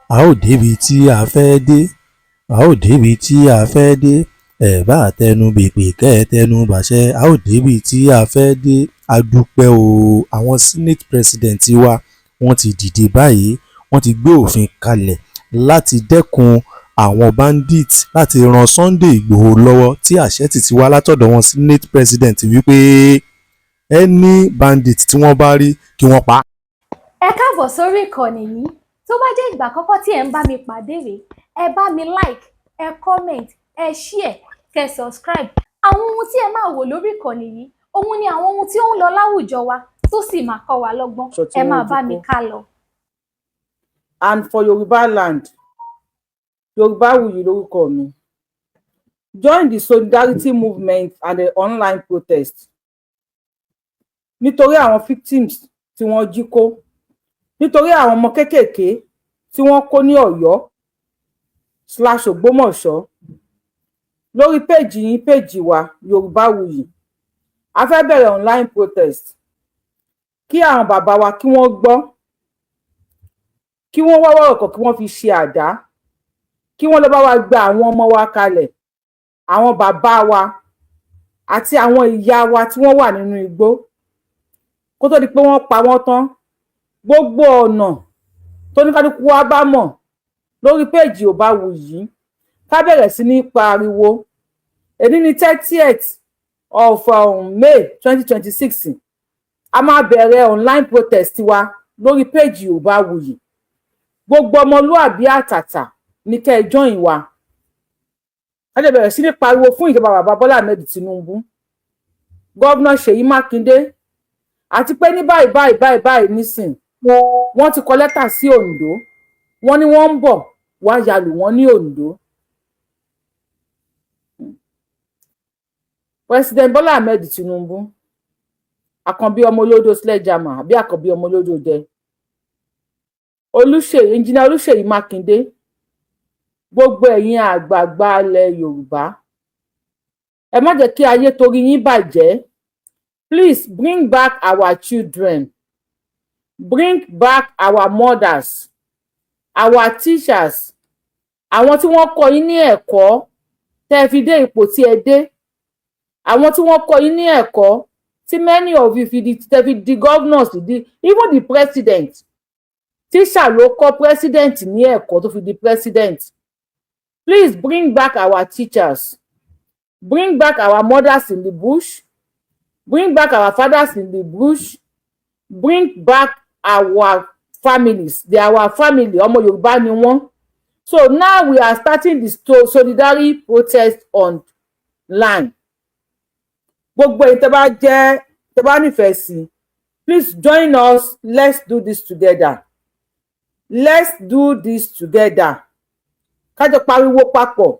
a ó débi tí a fẹ́ dé, a ó débi tí a fẹ́ dé, ẹ bá tẹnu bèpè kẹ́ ẹ tẹnu bàṣẹ, a ó débi tí a fẹ́ dé. A dúpẹ́ o, àwọn senate president wa wọ́n ti dìde báyìí, wọ́n ti gbé òfin kalẹ̀ láti dẹ́kun àwọn bandits, láti ran Sunday Igboho lọ́wọ́, tí àṣẹ ti wá látọ̀dọ̀ wọn senate president wípé any bandit tí wọ́n bá rí kí wọ́n pa. Ẹ káàbọ̀ sórí ìkànnì yìí. Tó bá jẹ́ ìgbà àkọ́kọ́ tí ẹ ń bá mi pàdé rèé, ẹ bá mi like, ẹ comment, ẹ share, kẹ́ subscribe. Àwọn ohun tí ẹ máa wò lórí ìkànnì yìí, òun ni àwọn ohun tí ó ń lọ láwùjọ wa tó sì máa kọ́ wa lọ́gbọ́n. Ẹ máa bá mi ká lọ. And for Yoruba land, Yorubawuyi lórúkọ mi. Join the solidarity movement and the online protest. Nítorí àwọn victims tí wọ́n jí kó, nítorí àwọn ọmọ kéékèèké tí wọ́n kó ní Ọ̀yọ́/Ògbómọ̀ṣọ́. Lórí péjì yín, péjì wa Yorubawuyi, a fẹ́ bẹ̀rẹ̀ online protest kí àwọn bàbá wa kí wọ́n gbọ́, kí wọ́n wá wọ́rọ̀kọ̀ kí wọ́n fi ṣe àdá, kí wọ́n lọ bá wa gba àwọn ọmọ wa kalẹ̀, àwọn bàbá wa àti àwọn ìyá wa tí wọ́n wà nínú igbó, kó tó di pé wọ́n pa wọ́n tán. Gbogbo ọ̀nà tó ní kálukú wa bá mọ̀ lórí péjì Yorubawuyi, ká bẹ̀rẹ̀ sí ní pariwo. Èní ni 30th of May 2026. A máa bẹ̀rẹ̀ online protest wa lórí péjì Yorubawuyi. Gbogbo ọmọlúàbí àtàtà ní kẹ́ ẹ join wa. A lè bẹ̀rẹ̀ sí ní pariwo fún ìjọba bàbá Bọ́lá Ahmed Tinubu, gọ́vnà Ṣèyí Mákindé, àti pé ní báyìí nísìn wọ́n ti kọ lẹ́tà sí Ondo, wọ́n ní wọ́n ń bọ̀ wá yalù wọ́n ní Ondo. President Bọ́lá Ahmed Tinubu, àkànbí ọmọ olódò sledgehammer àbí àkànbí ọmọ olódò dẹ, engineer Olúṣèyí Mákindé, gbogbo ẹ̀yin àgbààgbà ilẹ̀ Yorùbá, ẹ má jẹ́ kí ayé torí yín bàjẹ́. Please bring back our children, bring back our mothers, our teachers, àwọn tí wọ́n kọ́ yín ní ẹ̀kọ́ tẹ́ fi dé ipò tí ẹ dé, àwọn tí wọ́n kọ́ yín ní ẹ̀kọ́ tí many of you tẹ́ fi di governors, even the president. Teacher ló kọ́ president ní ẹ̀kọ́ tó fi di president. Please bring back our teachers, bring back our mothers in the bush, bring back our fathers in the bush, bring back our families. They are our family. Ọmọ Yorùbá ni wọ́n. So now we are starting the solidarity protest online. Gbogbo ẹ̀yin tẹ́ bá nífẹ̀ẹ́ sí, please join us. Let's do this together. Let's do this together. Ká jọ pariwo papọ̀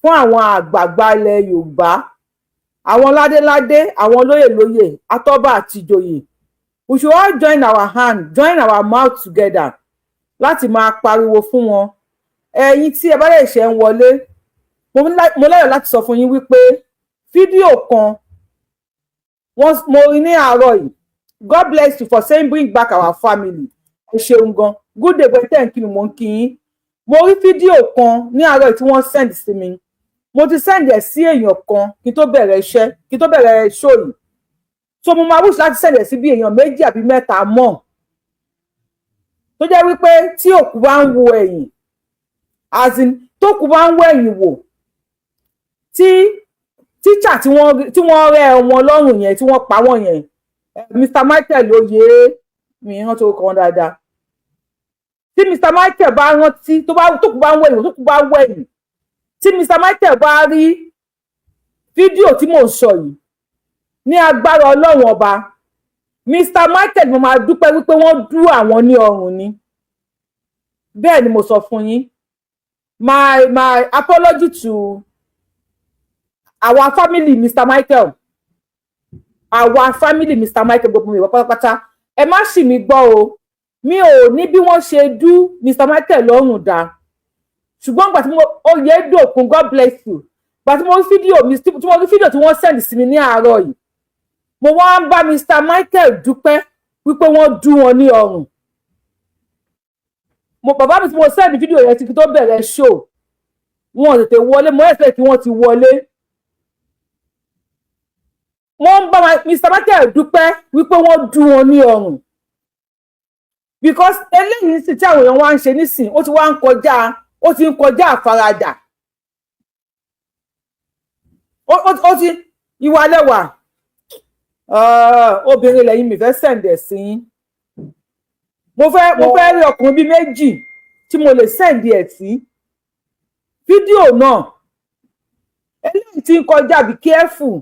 fún àwọn àgbààgbà ilẹ̀ Yorùbá, àwọn ládéládé, àwọn lóyèlóyè, atọ́ba àti ìjòyè. We should all join our hand, join our mouth together láti máa pariwo fún wọn. Ẹ̀yin tí ẹ bá lè ṣe ń wọlé, mo láyọ̀ láti sọ fún yín wípé fídíò kan mo rí ní àárọ̀ yìí. God bless you for saying bring back our family. Ẹ ṣeun gan. Good day, gbẹ̀tẹ̀ ń kí mi, mo ń kí yín. Mo rí fídíò kan ní àárọ̀ yìí tí wọ́n send sí mi. Mo ti send ẹ̀ sí èèyàn kan kí n tó bẹ̀rẹ̀ iṣẹ́, kí n tó bẹ̀rẹ̀ show yìí. So mo máa wish láti send ẹ̀ sí bí èèyàn 2 àbí 3 mọ̀. Tó jẹ́ wípé tí òkú bá ń wo ẹ̀yìn, as in tókú bá ń wo ẹ̀yìn wò, tí teacher tí wọ́n rẹ́ wọn lọ́rùn yẹn, tí wọ́n pa wọ́n yẹn, Mr. Michael Oyè mi hàn tó kàn dáadáa. Tí Mr. Michael bá rántí, tókú bá ń wo ẹ̀yìn, tókú bá ń wo ẹ̀yìn, tí Mr. Michael bá rí fídíò tí mò ń sọ yìí, ní agbára Ọlọ́run ọba, Mr. Michael mo máa dúpẹ́ wípé wọ́n dú àwọn ní ọrùn ni. Bẹ́ẹ̀ ni mo sọ fún yín. My apology to our family, Mr. Michael. Our family, Mr. Michael, gbogbo mi pátápátá. Ẹ má ṣì mí gbọ́ o. Mi ò ní bí wọ́n ṣe dú Mr. Michael lọ́rùn dá. Ṣùgbọ́n gbà tí Oyedokun, God bless you. Gbà tí mo rí fídíò tí wọ́n send sí mi ní àárọ̀ yìí. Mo wá ń bá Mr. Michael dúpẹ́ wípé wọ́n dú wọn ní ọrùn. bàbá mi tí mo send fídíò yẹn ti fi tó bẹ̀rẹ̀ show wọn ò tètè wọlé mo expect kí wọ́n ti wọlé. wọ́n ń bá Mr. Michael dúpẹ́ wípé wọ́n dú wọn ní ọrùn because eléyìí sì tí àwọn èèyàn wá ń ṣe nísìn ó ti ń kọjá àfaradà ó ti ìwà lẹ́wà obìnrin lẹ́yìn mi fẹ́ sẹ̀ǹdẹ̀ sí mo fẹ́ rí ọkùnrin bíi méjì tí mo lè sẹ̀ǹdì ẹ̀ sí fídíò náà eléyìí tí ń kọjá be careful.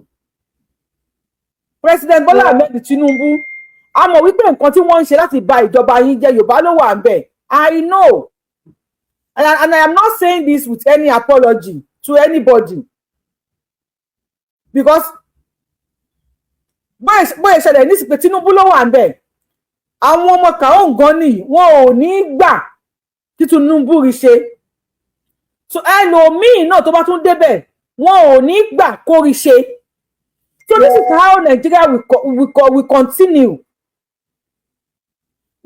President Bola Ahmed Tinubu a mọ̀ wípé nǹkan tí wọ́n ń ṣe láti ba ìjọba yín jẹ́ Yorùbá ló wà ń bẹ̀. I know and I am not saying this with any apology to anybody because bóyá ìṣẹ̀lẹ̀ ní ìsìnkú Tinubu ló wà ń bẹ̀ àwọn ọmọ kàó nǹkan nìyí wọn ò ní gbà kí Tinubu rí ṣe so ẹlòmíì náà tó bá tún débẹ̀ wọn ò ní gbà kó rí ṣe. So this is how Nigeria will continue.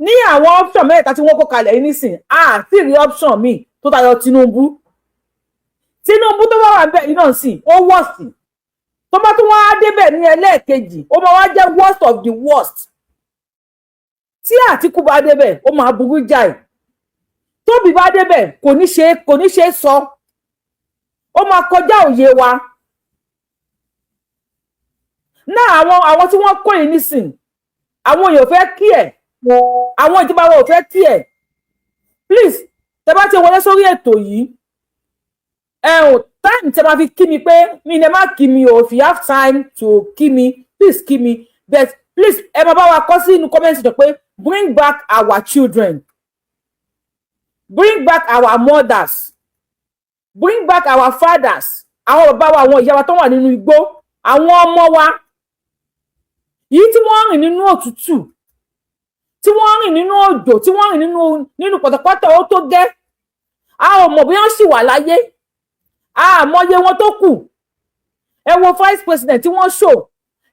Ní àwọn option mẹ́ta tí wọ́n kó kalẹ̀ yìí nísìn àti rí option míì tó tayọ Tinubu tó bá wà níbẹ̀ yìí náà sì ó worst tó bá tún wá débẹ̀ ní ẹlẹ́ẹ̀kejì ó máa wá jẹ́ worst of the worst. Tí Àtíkù bá débẹ̀ ó máa burú jáì tóbi bá débẹ̀ kò ní ṣe sọ ó máa kọjá òye wa. Náà àwọn tí wọ́n kó yìí nísìn àwọn èèyàn fẹ́ kí ẹ̀ àwọn ìjọba wọn ò fẹ́ kí ẹ̀ please tẹ bá ti wọlé sórí ètò yìí time tẹ máa fi kí mi pé mi ní ẹ má kí mi o if you have time to kí mi please kí mi but please ẹ máa bá wa kọ sí inú comment section pé bring back our children bring back our mothers bring back our fathers àwọn bàbá wa àwọn ìyá wa tó wà nínú igbó àwọn ọmọ wa yìí tí wọ́n rìn nínú òtútù tí wọ́n rìn nínú òjò tí wọ́n rìn nínú pọ̀tọ̀pọ̀tọ̀ ó tó gẹ́ a ò mọ̀ bí wọ́n sì wà láyé a mọye wọn tó kù ẹ wo vice president tí wọ́n ṣò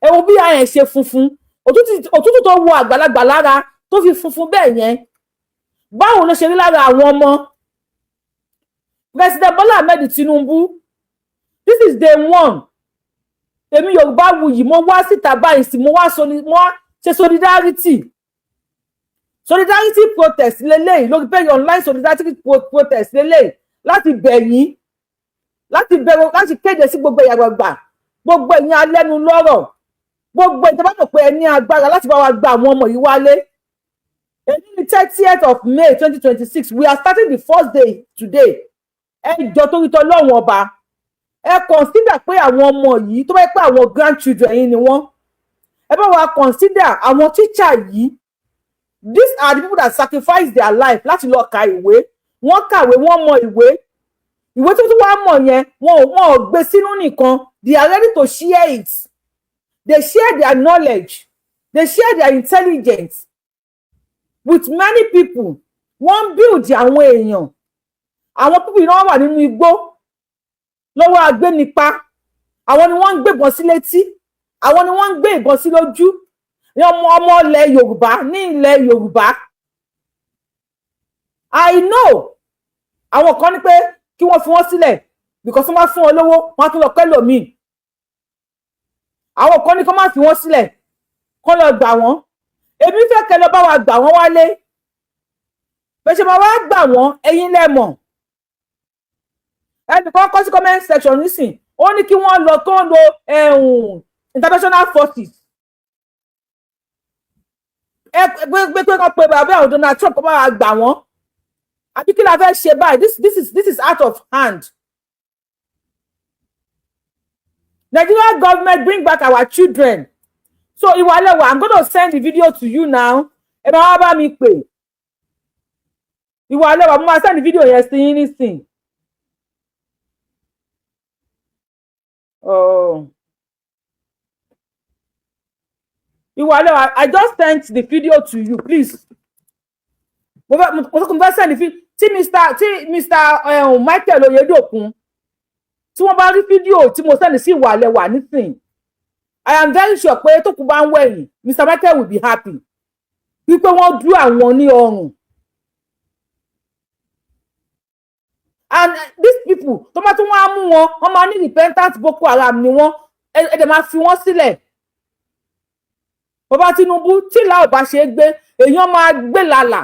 ẹ wo bí àyàn ṣe funfun òtútù tó wọ àgbàlagbà lára tó fi funfun bẹ́ẹ̀ yẹn báwo ló ṣe rí lára àwọn ọmọ. President Bola Ahmed Tinubu this is day one èmi Yorùbá wuyì mo wá síta báyìí sí mo wá ṣe solidarity protest lélẹ́yìí lórí pé online solidarity protest lélẹ́yìí láti bẹ̀yìn láti kéde sí gbogbo ìyàgbàgbà gbogbo ẹ̀yin alẹ́nu lọ́rọ̀ gbogbo ìjọba mọ̀ pé ẹ ní agbára láti bá wa gba àwọn ọmọ yìí wálé. Èyí ni 30th of May 2026 we are starting the first day today. Ẹ jọ torí t'Ọlọ́run ọba ẹ consider pé àwọn ọmọ yìí tó bá yẹ pé àwọn grandchildren yìí ni wọ́n ẹ bá wa consider àwọn teacher yìí. These are the people that sacrifice their life láti lọ ka ìwé wọ́n kàwé wọ́n mọ ìwé tó tún wá mọ̀ yẹn wọn ò gbé sínú nìkan they are ready to share it. They share their knowledge they share their intelligence with many people. Wọ́n build àwọn èèyàn àwọn people náà wà nínú igbó lọ́wọ́ agbénipa àwọn ni wọ́n ń gbébọn sí létí àwọn ni wọ́n ń gbé ìbọn sí lójú ní ọmọ ilẹ̀ Yorùbá ní ilẹ̀ Yorùbá. I know àwọn kan ní pé kí wọ́n fi wọ́n sílẹ̀ because wọ́n bá fún wọn lówó wọ́n á tún lọ pẹ́lòmíì àwọn kan ní kó má fi wọ́n sílẹ̀ kó lọ gbà wọ́n èmi fẹ́ kẹ́ lọ bá wa gbà wọ́n wálé bẹ́ẹ̀ ṣe máa wá gbà wọ́n ẹ̀yin lẹ́mọ̀ ẹnìkan kọ́ sí comment section nísìn ó ní kí wọ́n lọ tó ń lo international forces gbé pé kán pe bàbá àwọn Donald Trump kó bá wa gbà wọ́n àbí kí la fẹ́ ṣe báyìí this is out of hand. Nigerian government bring back our children. So Iwalewa, I'm going to send the video to you now. Ẹ máa wá bá mi pè. Iwalewa, mo máa send the video yẹn sí yín nísìn. Oh. Iwalewa, I just sent the video to you, please. Mo fẹ́ send the video. Tí Mr. Michael Oyedokun. Tí wọ́n bá rí fídíò tí mo send sí Iwalewa nísìn. I am very sure pé tó kú bá ń wẹ̀yìn, Mr. Michael will be happy. Wípé wọ́n dú àwọn ní ọrùn. and these people tó bá tún wá mú wọn wọ́n máa ní repentant Boko Haram ni wọ́n ẹ dẹ̀ máa fi wọ́n sílẹ̀. Bàbá Tinubu tí ìlà ò bá ṣe é gbé èèyàn máa gbé lálà.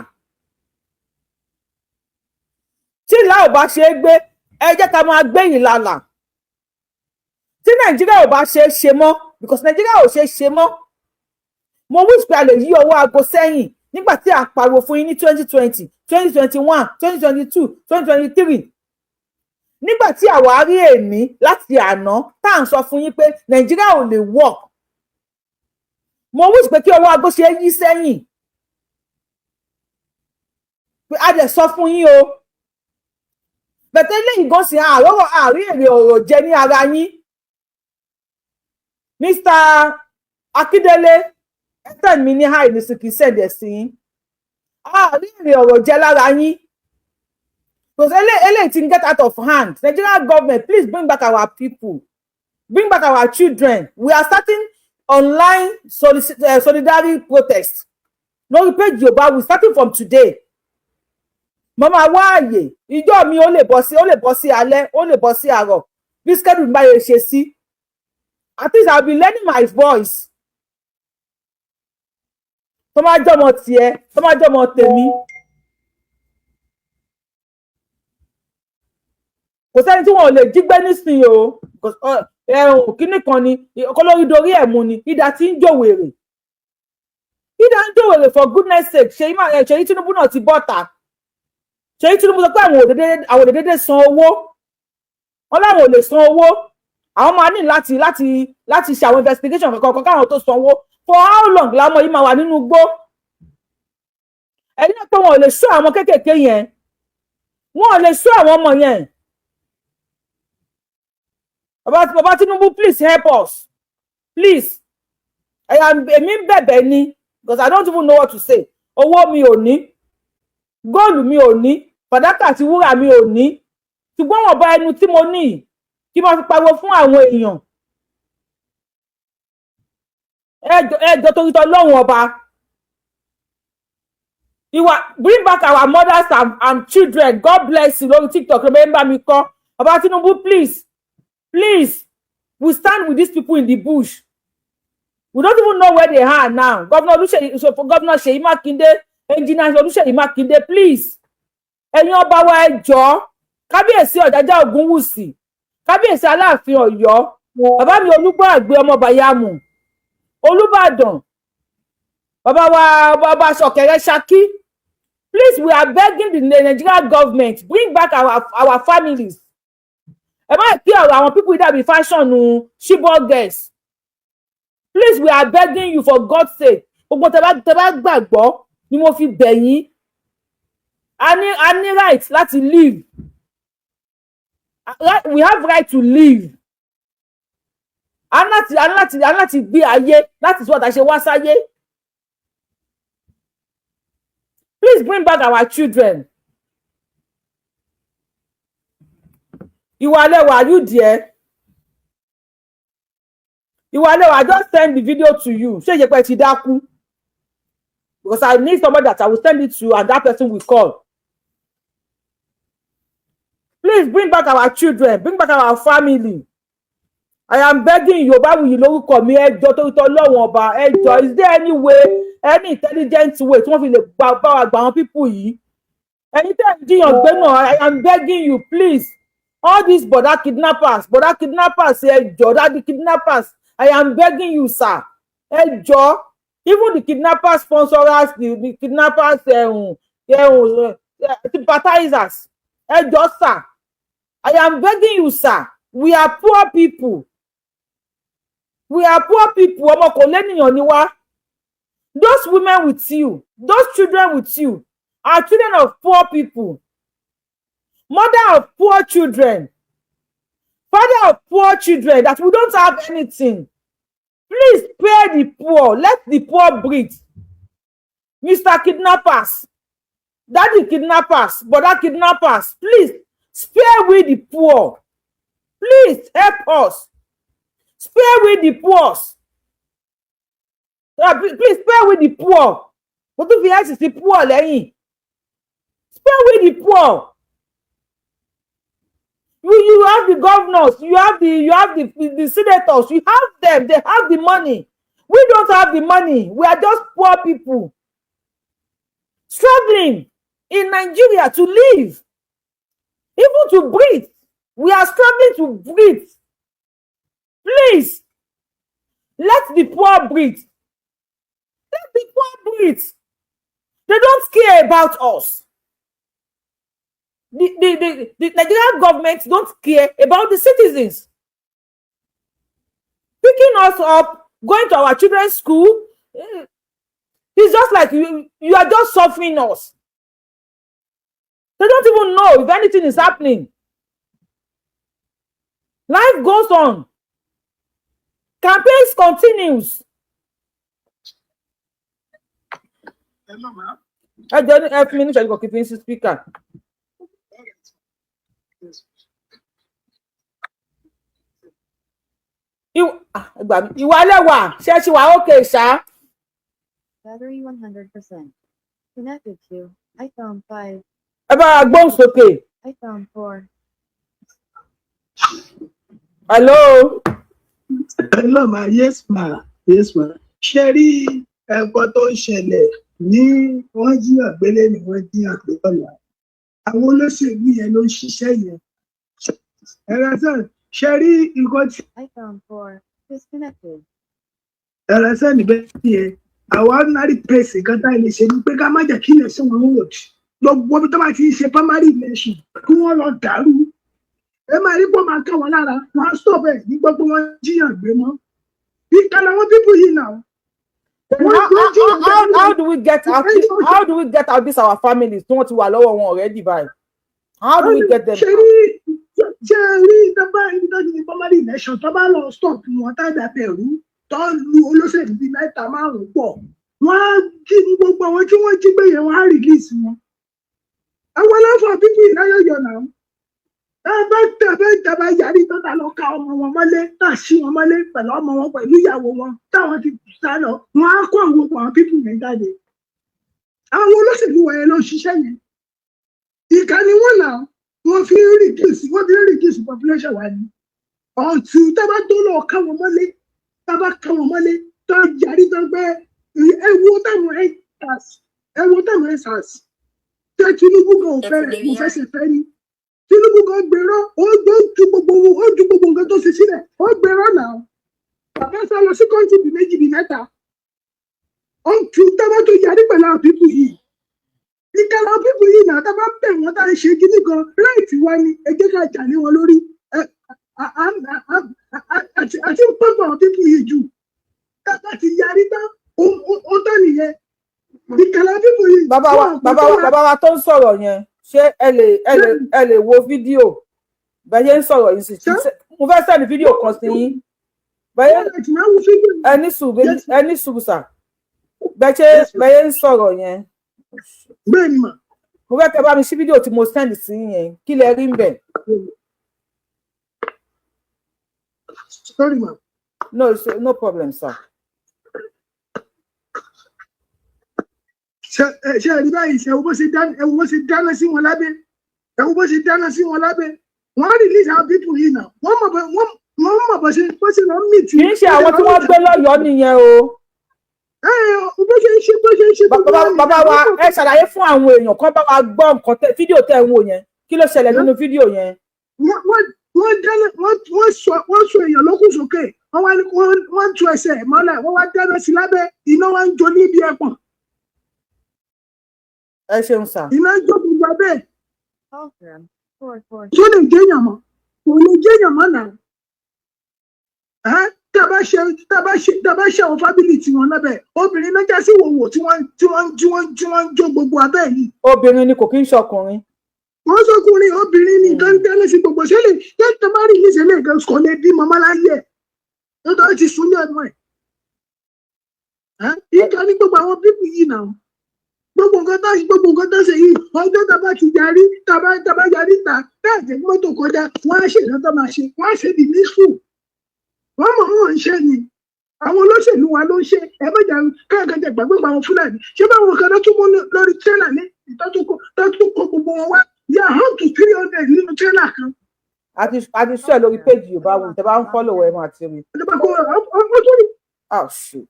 Tí ìlà ò bá ṣe é gbé ẹ jẹ́ ká máa gbé ìlàlà. Tí Nàìjíríà ò bá ṣe é ṣe mọ́ because Nàìjíríà ò ṣe é ṣe mọ́. Mo wish pé a lè yí ọwọ́ aago sẹ́yìn nígbà tí a pariwo fún yín ní 2020, 2021, 2022, 2023. Nígbà tí àwa rí èmi láti àná tá à ń sọ fún yín pé Nàìjíríà ò lè work. Mo wish pé kí ọwọ́ aago ṣe yí sẹ́yìn. Pé a dẹ̀ sọ fún yín o. Bẹ̀tẹ̀ lẹ́yìn gan sí àárí èrè ọ̀rọ̀ jẹ ní ara yín. Mr. Akíndélé ẹ̀tẹ̀ mi ní high ní sìkì sẹ̀dẹ̀ sí yín. Àárí èrè ọ̀rọ̀ jẹ lára yín. Because eléyìí ti get out of hand. Nigerian government, please bring back our people. Bring back our children. We are starting online solidarity protest. Lórí page Yorùbá, we starting from today. Mama wáàyè ìjọ mi ó lè bọ́ sí alẹ́ ó lè bọ́ sí àárọ̀ bí schedule bá yẹ ṣe sí. At least I'll be learning my voice. Tó máa jọmọ tiẹ̀ tó máa jọmọ tèmi. Kò sẹ́ni tí wọn ò lè jígbé nísìnyí o. Kíní kan ni kólórí dorí ẹ̀ mú ni ìdá tí ń jòwèrè. Ìdá ń jòwèrè for goodness sake Ṣèyí Tinubu náà ti bọ́ta. Ṣèyí Tinubu sọ pé àwọn òdèdè san owó. Wọ́n láwọn ò lè san owó. Àwọn máa ní láti ṣe àwọn investigation kankan káwọn tó san owó. For how long lámọ yìí máa wà nínú igbó? Ẹni náà pé wọn ò lè ṣọ́ àwọn kéékèèké yẹn. Wọn ò lè ṣọ́ àwọn ọmọ yẹn. Baba Tinubu, please help us. Please. Èmi ń bẹ̀bẹ̀ ni because I don't even know what to say. Owó mi ò ní. Góòlù mi ò ní. Fàdákà àti wúrà mi ò ní. Ṣùgbọ́n wọ́n bá ẹnu tí mo ní kí máa fi pariwo fún àwọn èèyàn. Ẹjọ́ torí t'Ọlọ́run ọba. Bring back our mothers and children. God bless you. Lórí TikTok ló ń bá mi kọ́. Baba Tinubu, please. Please, we stand with these people in the bush. We don't even know where they are now. Governor Seyi Makinde, Engineer Oluseyi Makinde, please. Ẹ̀yin ọba wa ẹ jọ̀ọ́. Kábíyèsí Ọ̀jájá Ògúnwùsì. Kábíyèsí Aláàfin Ọ̀yọ́. Bàbá mi Olúgbàgbé ọmọ Bàyámù. Olúbàdàn. Bàbá Ṣọ̀kẹ̀rẹ̀ Ṣakí. Please, we are begging the Nigerian government, bring back our families. Ẹ má kí ọ̀rọ̀ àwọn people dàbí fashion Chibok girls. Please, we are begging you for God's sake. Gbogbo tẹ́ bá gbàgbọ́ ni mo fi bẹ̀ yín. A ní right láti live. We have right to live. A láti gbé ayé láti sọ àtàṣe wá sáyé. Please bring back our children. Iwalewa, are you there? Iwalewa, I just send the video to you. Ṣé ìyẹ̀pẹ̀ ti dákú? Because I need somebody that I will send it to and that person will call. Please bring back our children. Bring back our family. I am begging you. Yorùbáwùyí lórúkọ mi ẹjọ́ torí t'Ọlọ́run ọba ẹjọ́. Is there any way, any intelligent way tí wọ́n fi lè bá wa gba àwọn people yìí? Ẹni tẹ́ ń jiyàn gbé náà, I am begging you, please. All these border kidnappers, ẹjọ́, daddy kidnappers, I am begging you, sir. Ẹjọ́, even the kidnappers sponsors, the kidnappers, sympathizers. Ẹjọ́, sir. I am begging you, sir. We are poor people. Ọmọ kò lẹ́nìyàn ni wá. Those women with you, those children with you, are children of poor people. Mother of poor children. Father of poor children that we don't have anything. Please spare the poor. Let the poor breathe. Mr. Kidnappers, daddy kidnappers, brother kidnappers, please spare we the poor. Please help us. Spare we the poor. Please spare we the poor. What if we the poor lẹ́yìn? Spare we the poor. You have the governors, you have the senators, you have them, they have the money. We don't have the money. We are just poor people struggling in Nigeria to live, even to breathe. We are struggling to breathe. Please, let the poor breathe. Let the poor breathe. They don't care about us. The Nigerian government don't care about the citizens. Picking us up, going to our children's school, it's just like you are just suffering us. They don't even know if anything is happening. Life goes on. Campaigns continues. Hello, ma'am. I don't help me to keep in speaker. Yes. Ìwà lẹ́wà ṣe ṣe wà okay ṣá. Battery 100%. Connected to iPhone 5. Ẹ bá gbóhùn sókè. iPhone 4. Hello. Hello, ma. Yes, ma. Yes, ma. Ṣé rí ẹ̀kọ́ tó ń ṣẹlẹ̀ ní wọ́n jíyàn gbélé ni wọ́n jíyàn gbé lọ́la. Àwọn olóṣèlú yẹn ló ń ṣiṣẹ́ yẹn. Ẹ̀rọ sàn, ṣé rí nǹkan tí. iPhone 4 disconnected. Ẹ̀rọ sàn níbẹ̀ yẹn. Àwọn ordinary person kan tá ilé ṣe ni pé ká má jẹ́ kí ilẹ̀ sọ̀rọ̀ wọ̀d. Lọ́gbọ́n bí tó bá ti ń ṣe primary election kí wọ́n lọ dàrú. Ẹ máa rí pọ́ máa ká wọn lára, wọ́n á stop ẹ̀ ní gbogbo wọn jíyàn gbé mọ́. Ìkànnì àwọn pípù yìí náà. How do we get out? How do we get out this our families? Tí wọ́n ti wà lọ́wọ́ wọn already by. How do we get them out? Ṣé rí ìjọba ìdájọ́ ní primary election tó bá lọ stop wọn tàbí àbẹ̀rù tó lu olóṣèlú bíi mẹ́ta márùn-ún pọ̀. Wọ́n á jí gbogbo àwọn tí wọ́n jí gbé yẹn wọ́n á release wọn. Àwọn aláfọ̀ pípù ìdáyọ̀yọ̀ náà. Tàbá yàrí tó ta lọ ka ọmọ wọn mọ́lé náà sí wọn mọ́lé pẹ̀lú ọmọ wọn pẹ̀lú ìyàwó wọn táwọn ti sá lọ wọn á kó àwọn pípù yẹn jáde. Àwọn olóṣèlú wọ̀nyẹn ló ń ṣiṣẹ́ yẹn. Ìkà ni wọ́n là wọ́n fi ń reduce population wa ni. Ọ̀tún tábà tó lọ ká wọn mọ́lé tábà ká wọn mọ́lé tó yàrí tó gbẹ ẹwọ táwọn ẹ̀sàs tẹ Tinubu kan ò fẹ́ mo fẹ́ ṣe fẹ́ ni. Tinubu kan gbèrò ó ju gbogbo nǹkan tó ṣe sílẹ̀ ó gbèrò náà bàbá sá lọ sí kọ́ńtì bíi méjì bíi mẹ́ta ó ju tábà tó yarí pẹ̀lú àwọn pípù yìí ìkànnì àwọn pípù yìí náà tábà bẹ̀ wọ́n tá a ṣe kíní kan ráìtì wa ni ẹ jẹ́ ká jà lé wọn lórí àti pọ́pọ̀ àwọn pípù yìí jù tábà ti yarí tán ó tán nìyẹn ìkànnì àwọn pípù yìí. Bàbá wa tó ń sọ̀rọ̀ yẹn ṣé ẹ lè wo fídíò bẹ́ẹ̀ ń sọ̀rọ̀ yìí sí mo fẹ́ sẹ́ni fídíò kan sí yín bẹ́ẹ̀ ẹni sùúrù sà bẹ́ẹ̀ ń sọ̀rọ̀ yẹn mo fẹ́ kẹ́ bá mi sí fídíò tí mo sẹ́ni sí yẹn kí lẹ rí ń bẹ̀. Sorry, ma. No problem, sir. Ṣé ẹ̀rí báyìí ṣe ẹ̀wọ́ bó ṣe dáná sí wọn lábẹ́ wọ́n á release our people yìí náà wọ́n mọ̀ bó ṣe lọ meet. Kì í ṣe àwọn tí wọ́n gbé lọ́yọ̀ọ́ nìyẹn o. Bó ṣe ń ṣe. Bàbá wa ẹ ṣàlàyé fún àwọn èèyàn kan bá wa gbọ́ nǹkan fídíò tẹ́ ń wò yẹn kí ló ṣẹlẹ̀ nínú fídíò yẹn. Wọ́n sọ èèyàn lókùn sókè wọ́n tú ẹsẹ̀ mọ́lẹ̀ wọ́n wá dáná sí lábẹ́ iná wá ń jó níbi ẹ̀pọ̀n. Ẹ ṣeun sà. Iná jó gbogbo abẹ́. Tó lè jẹ́yàn mọ́ kò lè jẹ́yàn mọ́ náà. Tábà ṣe àwọn fábílì tiwọn lábẹ́ obìnrin náà já sí wòwò tí wọ́n ń jó gbogbo abẹ́ yìí. Obìnrin ni kò kí ń ṣọkùnrin. Wọ́n sọkùnrin obìnrin ní nǹkan tẹ́lẹ̀ sí gbogbo ṣẹlẹ̀ tẹ́tẹ́ bá rí ìṣẹ̀lẹ̀ nǹkan kò lè bí màmá láyé ẹ̀ nítorí ti sún ní ọdún ẹ̀. Ìkà ní gbogbo àwọn pípù yìí náà gbogbo nǹkan tó ṣe yìí ọjọ́ tábà ti yarí tábà yarí ta káàdì mọ́tò kọjá wọ́n á ṣe ìrántọ́ máa ṣe wọ́n á ṣe the needful wọ́n mọ̀ wọ́n ń ṣe ni àwọn olóṣèlú wa ló ń ṣe ẹ̀mẹ́jà káàkiri gbàgbé àwọn Fúlàní ṣé báwọn kan tó tún mú lórí tírélà ní ìtọ́jú kó gbogbo wọn wá yà hàn tó 300 nínú tírélà kan àti share lórí page Yorùbá Wùmí tẹ́ bá ń follow ẹ máa ti rí. Oh shit.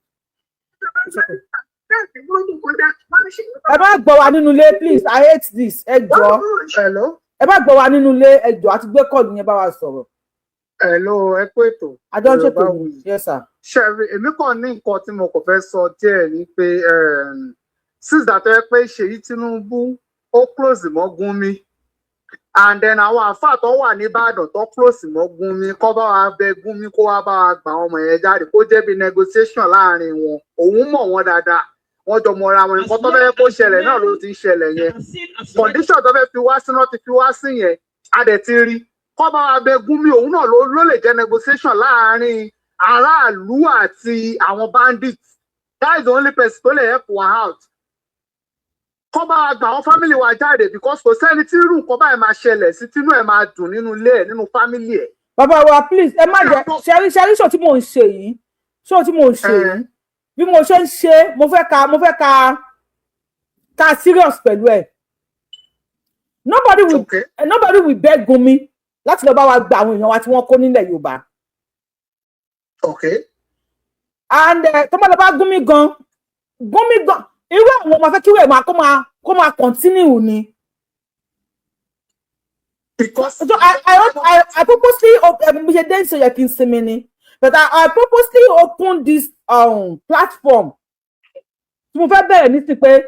Ẹ má gbọ́ wa nínú ilé please, I hate this. Ẹ jọ̀ọ́. Ẹ má gbọ́ wa nínú ilé, ẹ jọ̀ọ́, àti gbé kọ́ọ̀lù yẹn bá wa sọ̀rọ̀. Hello, ẹ kú ètò. Àjọ ń ṣètò yìí. Yes sir. Ṣẹ̀rí, èmi kàn ní nǹkan tí mo kò fẹ́ sọ díẹ̀ ni pé since that ẹ pé Ṣèyí Tinubu ó close mọ́ Gúnmi and then àwọn àfáà tó wà ní Ìbàdàn tó close mọ́ Gúnmi kó bá wa bẹ Gúnmi kó wá bá wa gbà ọmọ yẹn jáde kó jẹ́ bí negotiation láàrin wọn. Òun mọ̀ wọ́n dáadáa. Wọ́n jọ mọra wọn, nǹkan tó fẹ́ kó ṣẹlẹ̀ náà ló ti ń ṣẹlẹ̀ yẹn. Condition tó fẹ́ fi wá sí náà ti fi wá sí yẹn a dẹ̀ ti rí. Kó bá wa bẹ Gúnmi òun náà ló lè jẹ́ negotiation láàrin aráàlú àti àwọn bandits. That is the only person tó lè help one out. Kó bá wa gba àwọn family wa jáde because kò sẹ́ni tí irú nǹkan báyìí máa ṣẹlẹ̀ sí tínú ẹ̀ máa dùn nínú ilé ẹ̀ nínú family ẹ̀. Bàbá wa please ẹ má jẹ́ ṣẹ́rí ṣó tí mò ń ṣe yìí ṣó tí mò ń ṣe yìí bí mo ṣe ń ṣe mo fẹ́ ka serious pẹ̀lú ẹ̀. Nobody will beg Gúnmi láti lọ bá wa gba àwọn èèyàn wa tí wọ́n kó nílẹ̀ Yorùbá. Okay. And tó bá lọ bá Gúnmi gan irú àwọn ọmọ fẹ́ kí wẹ́ẹ̀ máa kó máa continue ni. Because so I purposely open so you can see me, but I purposely open this platform. Mo fẹ́ bẹ̀rẹ̀ ní sí pé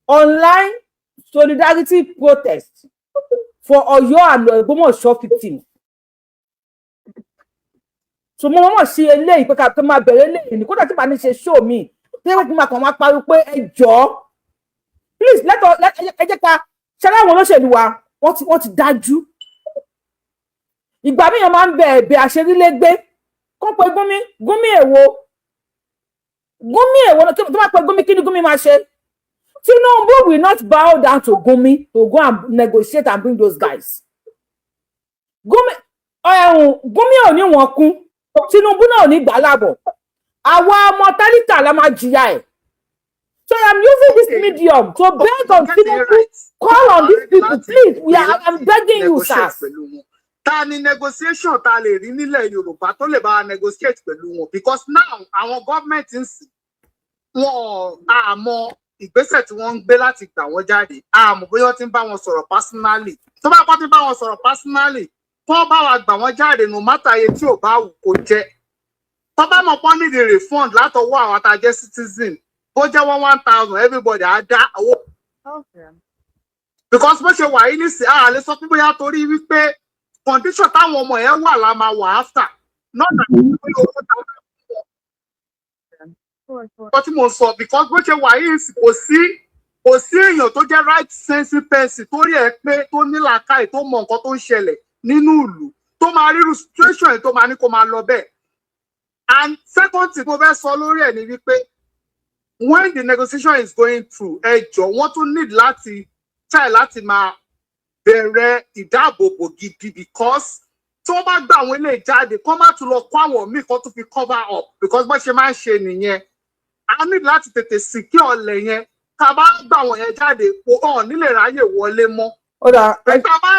online solidarity protest for Ọ̀yọ́ and Ògbómọ̀ṣọ́ 15. So mo mọ̀ sí eléyìí pé ká máa bẹ̀rẹ̀ eléyìí ní kódà tí bá ní ṣe show mi tí wọ́n ti máa kàn máa pariwo pé ẹ jọ̀ọ́ please ẹ jẹ́ ká ṣẹlẹ̀ àwọn olóṣèlú wa wọ́n ti dájú. Ìgbà míyàn máa ń bẹ ẹ̀bẹ̀ àṣerílégbé kó pe Gúnmi èwo tó bá pe Gúnmi kí ni Gúnmi máa ṣe. Tinubu will not bow down to Gúnmi to go and negotiate and bring those guys. Gúnmi ò ní wọn kún Tinubu náà ò ní gbà lábọ̀ àwa ọmọ tálíkà la máa jìyà ẹ̀. So I'm using this medium to beg on Tinubu, call on these people, please. I'm begging you, sir. Ta ni negotiation ta lè rí nílẹ̀ Yorùbá tó lè bá negotiate pẹ̀lú wọn because now àwọn government ń sìn wọn àmọ́ ìgbésẹ̀ tí wọ́n ń gbé láti gbà wọ́n jáde àmọ́ bóyá wọ́n ti ń bá wọn sọ̀rọ̀ personally tó bá kọ́ ti bá wọn sọ̀rọ̀ personally tó bá wa gbà wọ́n jáde no matter iye tí ò bá wù kó jẹ́ tó bá mọ̀ pọ́n nídìí refund látọwọ́ àwọn tá a jẹ́ citizen bó jẹ́ 1,000 everybody á dá owó. Because bó ṣe wà yìí nísìnyí a lè sọ pé bóyá torí wípé condition táwọn ọmọ yẹn wà la máa wà after not that owó tá a tí mo sọ because bó ṣe wà yìí kò sí èèyàn tó jẹ́ right sense person tó rí ẹ pé tó ní làákàyè tó mọ nǹkan tó ń ṣẹlẹ̀ nínú ìlú tó máa ríru situation yìí tó máa ní kó máa lọ bẹ́ẹ̀. And second thing mo fẹ́ sọ lórí ẹ̀ ni wípé when the negotiation is going through ẹ jọ̀ọ́ wọ́n tún need láti try láti máa bẹ̀rẹ̀ ìdáàbòbò gidi because tí wọ́n bá gbà àwọn ilé jáde kó má tún lọ kó àwọn míì kan tún fi cover up because bó ṣe máa ń ṣe nìyẹn a need láti tètè secure ọ̀lẹ̀ yẹn ká bá gbà àwọn yẹn jáde kó hàn nílẹ̀ ráyè wọlé mọ́. Ó dà ẹ bá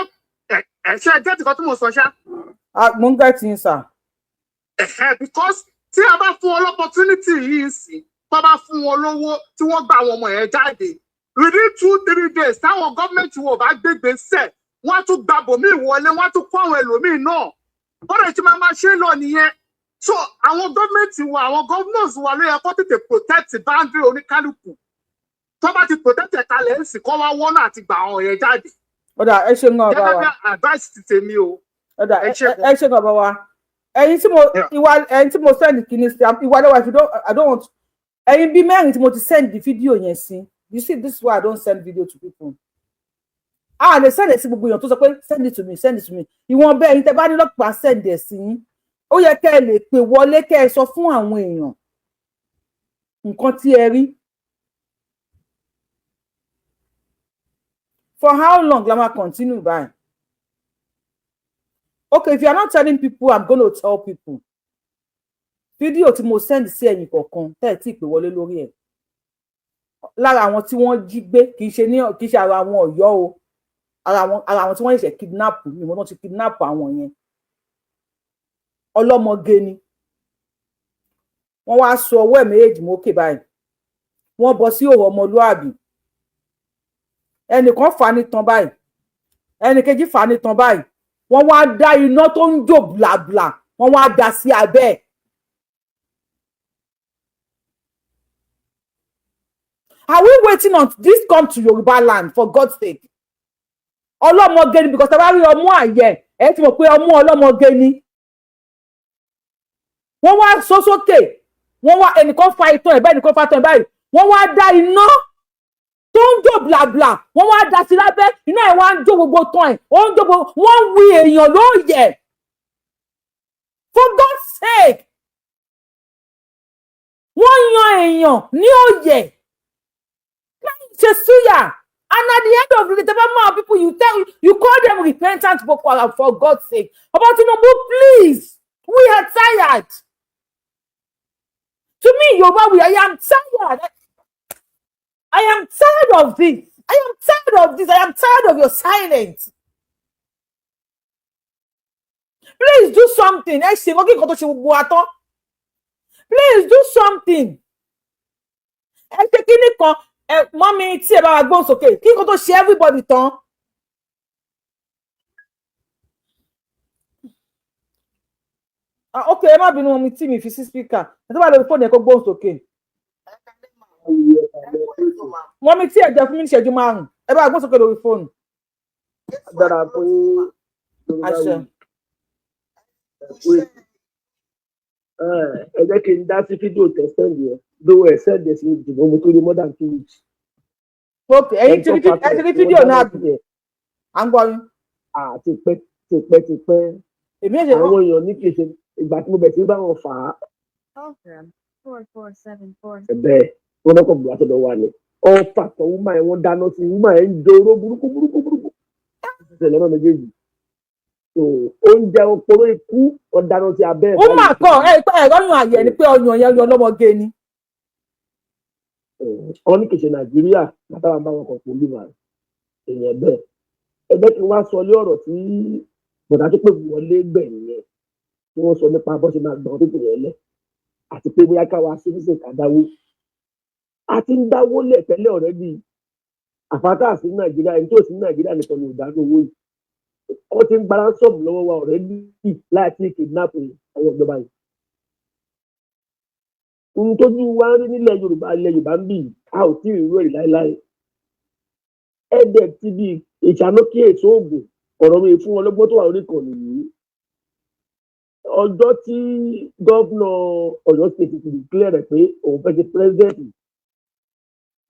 ṣe gẹ́tì kan tí mo sọ ṣá. Mo ń gẹ́tì yín sà. Because tí a bá fún wọn opportunity yìí sí tó bá fún wọn lówó tí wọ́n gba àwọn ọmọ yẹn jáde within 2-3 days táwọn gọ́ọ̀mẹ̀ntì wọn ò bá gbégbé sẹ̀ wọ́n á tún gba bòmíì wọlé wọ́n á tún kó àwọn ẹlòmíì náà bọ́dọ̀ tí máa ṣe lọ nìyẹn. So àwọn gọ́ọ̀mẹ̀ntì wa àwọn governors wa ló yẹ kó tètè protect boundary oníkálukú tó bá ti protect ẹ̀ka lẹ́sìn kó wá wọ́n náà ti gba àwọn yẹn jáde. Ó dà ẹ ṣe ń gbọ́ bá wa. Advice ti tèmi o. Ó dà ẹ ṣe ń gbọ́ bá wa. Ẹ̀yin tí mo send kìíní sí ìwà lọ́wọ́ if you don't I don't want ẹ̀yin bí mẹ́rin tí mo ti send the video yẹn sí. You see, this is why I don't send video to people. They send it to gbogbo èèyàn tó sọ pé send it to me, send it to me. Ìwọ̀n bẹ́ẹ̀ yín tẹ́ bá ní lọ́pàá send ẹ̀ sí yín. Ó yẹ kẹ́ ẹ lè pè wọlé kẹ́ ẹ sọ fún àwọn èèyàn nǹkan tí ẹ rí. For how long la máa continue by? Okay, if you are not telling people, I'm going to tell people. Video tí mo send sí ẹ̀yin kọ̀ọ̀kan tẹ́ ẹ tí pè wọlé lórí ẹ̀. Lára àwọn tí wọ́n jí gbé kì í ṣe ara àwọn Ọ̀yọ́ o ara àwọn tí wọ́n ṣẹ̀ṣẹ̀ kidnap ni wọ́n ti kidnap àwọn yẹn ọlọ́mọge ni wọ́n wá so ọwọ́ ẹ̀ méjèèjì mókè báyìí wọ́n bọ́ sí òwò ọmọlúàbí ẹnìkan fà á nítan báyìí ẹnìkejì fà á nítan báyìí wọ́n wá dá iná tó ń jò blàblà wọ́n wá dá sí abẹ́ ẹ̀. Are we waiting on this come to Yoruba land for God's sake? Ọlọ́mọge ni because tẹ́lá rí ọmú àyẹ̀ ẹ ti mọ̀ pé ọmú ọlọ́mọge ni. Wọ́n wá sọ sókè wọ́n wá ẹnìkan fa itan ẹ̀ báyìí ẹnìkan fa itan ẹ̀ báyìí wọ́n wá dá iná tó ń jó blàblà wọ́n wá dá sí lábẹ́ iná ẹ̀ wá ń jó gbogbo tán ẹ̀ ó ń jó gbogbo wọ́n wí èèyàn lóòyẹ̀ for God's sake wọ́n yan èèyàn ní òòyẹ̀. Suya. And at the end of the day, the people you call them repentant Boko Haram for God's sake. About Tinubu, please. We are tired. To me, Yoruba, I am tired. I am tired of this. I am tired of this. I am tired of your silence. Please do something. Please do something. Mọ́mí tí ẹ bá wa gbóhùn sókè kí nǹkan tó ṣe everybody tán. Ok ẹ má bínú mọ́mí tí mi fi sí speaker ẹ tó bá lórí fóònù ẹ kó gbóhùn sókè. Mọ́mí tí ẹ jẹ fún mi ní ìṣẹ́jú 5 ẹ bá wa gbóhùn sókè lórí fóònù. Dára fún àṣẹ. Ẹ jẹ́ kí n dá sí fídíò tẹ̀sán yẹn lówó ẹ̀ sẹ́ẹ̀dẹ̀ sí ìdìbò mo tó rí more than 2 weeks. Ok ẹ̀yin tí ẹ ti rí fídíò náà bìí à ń gbọ́ yín. Tipẹ́. Èmi èjè àwọn èèyàn ní kì í ṣe ìgbà tí mo bẹ̀ sí bá wọn fà á. Program 4474. Bẹ́ẹ̀ wọ́n lọ́kọ̀ bùrọ̀ àtọ̀dọ̀ wà ní. Ọ̀pá kan wúmà ẹ̀ wọ́n dáná sí wúmà ẹ̀ ń doró burúkú. Ìṣẹ̀lẹ̀ náà méjèèjì. Oúnjẹ oporo ikú wọ́n dáná sí abẹ́ ẹ̀. Ó mà kọ́ ẹ̀rọ yan àyẹ̀ ni pé ọyàn yẹn yan ọlọ́mọge ni. Wọ́n ní kì í ṣe Nàìjíríà látara bá wọn kàn kó lù wá èèyàn bẹ́ẹ̀. Ẹgbẹ́ kí wọ́n sọ lé ọ̀rọ̀ tí bọ̀dá tó pè wọlé gbẹ̀yìn yẹn tí wọ́n sọ nípa bó ṣe máa gbọ́n tó tẹ̀lé lẹ̀ àti pé bóyá káwa síbíṣe ká dáwó. A ti ń dáwó lẹ̀ tẹ́lẹ̀ ọ̀rẹ́dì àfátà sí Nàìjíríà ẹni tó sí Nàìjíríà nìkan ní ìdáná owó yìí. Wọ́n ti ń gbára sọ̀bù lọ́wọ́ wa ọ̀rẹ́dì láti kidnap àwọn ìjọba yìí. Ohun tójú wa rí nílẹ̀ Yorùbá ń bì a ò tí ì rú èrè láéláé. Ẹ̀dẹ̀ ti di ìṣànókè èso oògùn ọ̀rọ̀ mi fún ọlọ́gbọ́n tó wà lórí ìkànnì yìí. Ọjọ́ tí gọ́vnà Ọ̀yọ́ state ti declare rẹ̀ pé òun fẹ́ ṣe president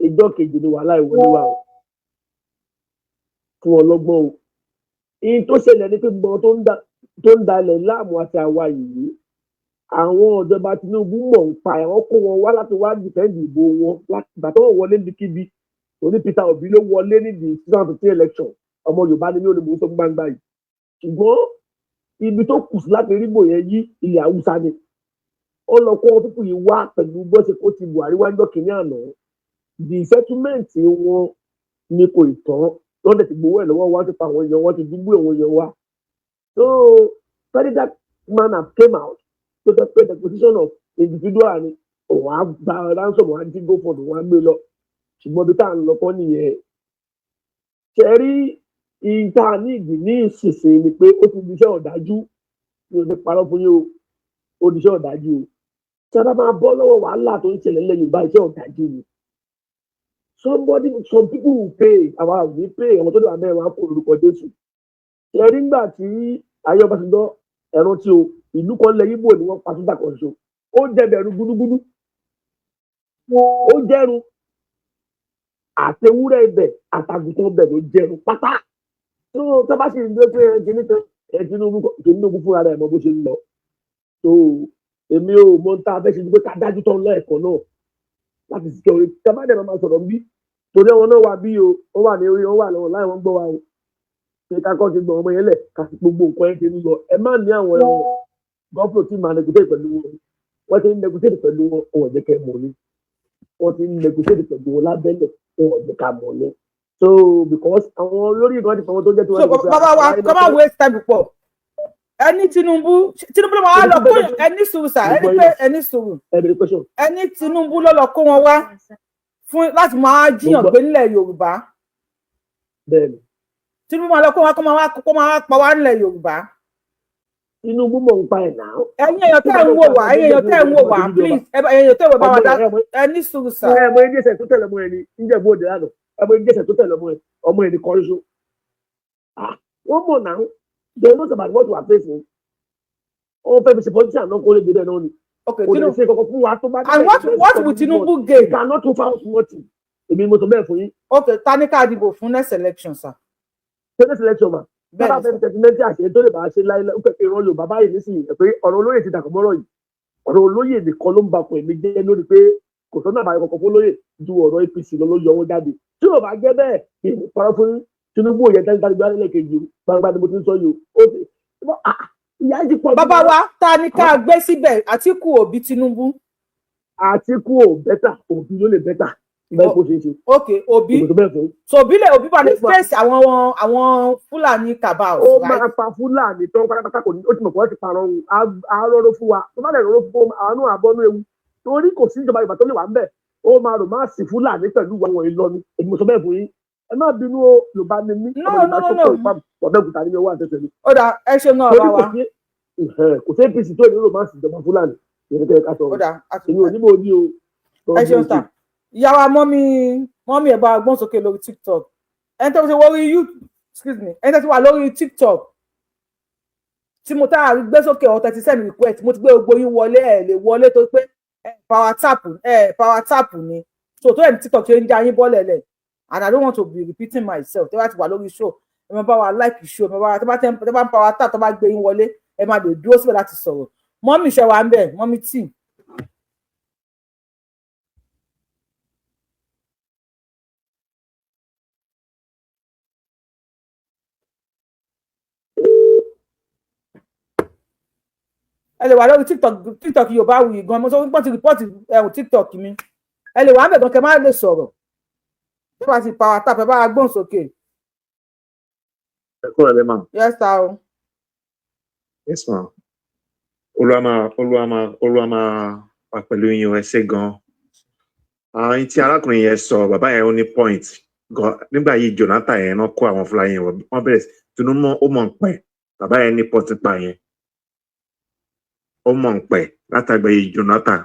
ìjọ kejì ni wàhálà ìwọlé wa fún ọlọ́gbọ́n o. Ìyìn tó ṣẹlẹ̀ ní pé gbọ́n tó ń dalẹ̀ láàmú àti àwa yìí àwọn ọ̀jọba Tinubu mọ̀ ń pa àwọn kó wọn wá láti wá dìfẹ́ǹdì ìbò wọn ìgbà tó wọ́n wọlé níbikíbi torí Peter Obi ló wọlé nídìí 2015 election ọmọ Yorùbá ni mí ò ní mò ń sọ gbangba yìí ṣùgbọ́n ibi tó kù sí láti rí bò yẹn yí ilẹ̀ Haúsá ni ó lọ kó wọn pípù yìí wá pẹ̀lú bó ṣe kó ti Buhari wá ńjọ́ kìíní àná the settlement wọn ni kò tán lọ́dẹ̀ ti gbowó ẹ̀ lọ́wọ́ wá ti pa àwọn èèyàn wọn ti dúgbò àwọn èèyàn wa so that man have came out to the position of individual ni òun á gba ransom wọn á dín go for wọn á gbé lọ ṣùgbọ́n bí tá à ń lọ kọ́ nìyẹn ṣẹ́rí ìta ní ìgbì ní ìsinsìnyí ni pé ó ti di iṣẹ́ ọ̀dájú ní o ti parọ́ fún yín o ó di iṣẹ́ ọ̀dájú o tí a bá máa bọ́ lọ́wọ́ wàhálà tó ń ṣẹlẹ̀ lẹ́yìn bá iṣẹ́ ọ̀dájú ni some people will pay àwa ò ní pay àwọn tó lè wà mẹ́rin wọn á kó orúkọ Jésù ṣẹ́rí ńgbà tí ayé Ọbásanjọ́ ẹ̀rọ tí o ìlú kan lẹ Ìgbò ni wọ́n pa sójà kan ṣo ó jẹbẹ̀rù gúdúgúdú ó jẹ́rù àtẹwúrẹ́ ibẹ̀ àtàgùtàn ibẹ̀ ló jẹ́rù pátá tó bá sì ń gbé pé Tinubu fúnra rẹ̀ mọ bó ṣe ń lọ tó èmi ò mọ tá a fẹ́ ṣe pé ká dájú tán lẹ́ẹ̀kan náà láti sì kẹrin tí a bá dẹ̀ máa sọ̀rọ̀ bí torí àwọn náà wà bí o ó wà ní orí ó wà lọ́wọ́ láì wọ́n gbọ́ wa o pé ká kọ́ ti gbọ́ ọmọ yẹn lẹ̀ ká sì gbogbo nǹkan ẹ̀ ṣe ń lọ ẹ má ní àwọn gọ́fúrò tí màá negotiate pẹ̀lú wọn wọ́n ti ń negotiate pẹ̀lú wọn òun ọ̀jẹ̀ kẹ́ mọ̀ ni wọ́n ti ń negotiate pẹ̀lú wọn lábẹ́lẹ̀ òun ọ̀jẹ̀ ká mọ̀ ni so because àwọn olórí ìgbọ́n ti fọwọ́ tó jẹ́ tí wọ́n so ti gbé bàbá wa kọ́ máa waste time púpọ̀ ẹni Tinubu ló máa wá lọ kó ẹni sùúrù sà ẹni pé ẹni sùúrù ẹni Tinubu ló lọ kó wọn wá fún láti máa jiyàn gbé nílẹ̀ Yorùbá bẹ́ẹ̀ni Tinubu máa lọ kó wọn kó máa wá pa wá nílẹ̀ Yorùbá. Tinubu mọ̀ ń pa ẹ̀ náà. ẹ̀yin èèyàn tẹ́ ń wò wá please ẹ̀yin èèyàn tẹ́ ń wò bá wa dá ẹni sùúrù sà. ẹmọ ẹni ẹsẹ̀ tó tẹ̀lé ọmọ ẹni níjẹ̀bú òde lánàá ẹmọ ẹni ẹsẹ̀ tó tẹ̀lé ọmọ ẹni kọríṣó. wọ́n mọ̀ náà they know about what we are facing. wọ́n fẹ́ fi ṣe politician náà kó lè dé náà ni. okay Tinubu ṣe kọ́kọ́ fún wa tó bá. and what will Tinubu gain. he cannot too far nothing. èmi mo sọ bẹ́ẹ̀ fún yín. okay ta ní ká dìbò fún next election sir. next election ma. bẹ́ẹ̀ fẹ́ tẹ̀símẹ́ntì àṣẹ tó lè bá ṣe láìláì ó kẹ̀kẹ́ ìran Yorùbá báyìí nísìnyí pé ọ̀rọ̀ olóyè ti dàgbọ́ mọ́rọ̀ yìí ọ̀rọ̀ olóyè nìkan ló ń ba pọ̀ èmi jẹ́ lórí pé kò sọ́nà àbáyọ kankan fún olóyè ju ọ̀rọ̀ APC lọ ló yọ wọn jáde tí ò bá jẹ́ bẹ́ẹ̀ kì í parọ́ fún Tinubu òye tẹ́lifíṣàn gbá nílẹ̀ kejì gbangba ni mo ti ń sọ yìí o ìyá ti pọ̀. bàbá wa ta ni ká gbé síbẹ̀ Àtíkù Òbí Tinubu. Àtíkù ò bẹ́tà Òbí ló lè bẹ́tà bẹ́ẹ̀ kó ṣe é ṣe. ok Òbí so Òbí bá ní fèsì àwọn Fúlàní cabal. ó máa pa Fúlàní tó ń pátápátá kò ní ó ti mọ̀ pé wọ́n ti parọ́ àárọ̀rọ̀ fún wa tó bá lè rọ̀rọ̀ fún àwọn náà àbọ̀nú ewu torí kò sí ìjọba Yorùbá tó lè wà ń bẹ̀ ó máa rò máa sì Fúlàní pẹ̀lú àwọn ìlọni èmi mo sọ bẹ́ẹ̀ fún yín ẹ má bínú o Yorùbá ni mí ọmọ Yorùbá tó kọ ìpamọ́ ọ̀bẹ́òkúta ní owó àtẹ̀tẹ̀ mi. ó dà ẹ ṣe náà bá wa. kò sí APC tó ní romance ìjọba Fúlàní ìrìn tẹ́ ká sọ èmi ò ní mo ní o. ẹ ṣeun sà ìyàwó mọ́mí ẹ̀ bá gbọ́n sókè lórí TikTok ẹni tó ti wọ́n ẹni tó ti wà lórí TikTok tí mo tá a gbé sókè ọ̀ 37 request mo ti gbé gbogbo yín wọlé ẹ̀ lè wọlé tó pé power tap ni so tó ẹ̀ ní TikTok ṣe ń já yín bọ́lẹ̀ lẹ̀ and I don't want to be repeating myself tó bá ti wà lórí show ẹ máa bá wa like show ẹ máa bá wa tó bá ń power tap tó bá gbé yín wọlé ẹ máa lè dúró síbẹ̀ láti sọ̀rọ̀ mọ́mí ṣe wà ń bẹ̀ mọ́mí tí. ẹ lè wà lórí TikTok Yorùbá wuyì gan mo sọ wípé ti rìpọ́ọ̀tì TikTok mi ẹ lè wà ń bẹ̀ gan kẹ má lè sọ̀rọ̀ tí wàá ti power tap ẹ bá wa gbóhùn sókè. ẹ kúrò lẹ́ mà. yes sir o. yes ma olúwa máa wà pẹ̀lú yín ẹ ṣé gan. àwọn tí arákùnrin yẹn sọ bàbá yẹn ó ní point gan nígbà yìí Jonathan yẹn náà kó àwọn Fúlàní wọn bẹ̀rẹ̀ Tinubu ó mọ̀ ń pẹ́ bàbá yẹn ní point pa yẹn ó mọ̀ ń pẹ́ látàgbà yìí Jonathan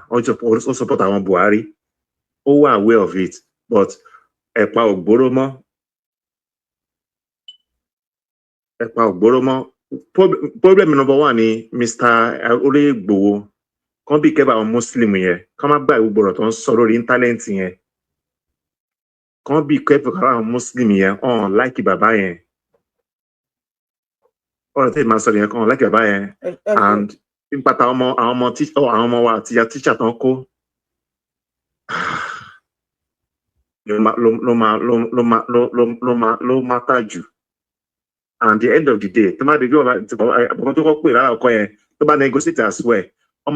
ó support àwọn Buhari ó wà aware of it but ẹ̀pà ògbóró mọ́ problem number one ni Mr. Iroyin Gbona kan bí kẹ́bà àwọn Muslim yẹn kan má gbà ìwúgbò ọ̀rọ̀ tó ń sọ lórí íńtánẹ́ẹ̀tì yẹn kan bí kẹ́bà àwọn Muslim yẹn ọ̀hún láìkì bàbá yẹn ọ̀rọ̀ tẹ́lẹ̀ máa sọ yẹn kan láìkì bàbá yẹn and nípa àwọn ọmọ wa àti ìyá tíṣà tán kó ló máa tà jù. And the end of the day tó má dé bí ọ̀bọ̀n tó kọ́ pè lára ọkọ yẹn tó bá negotiate as well ó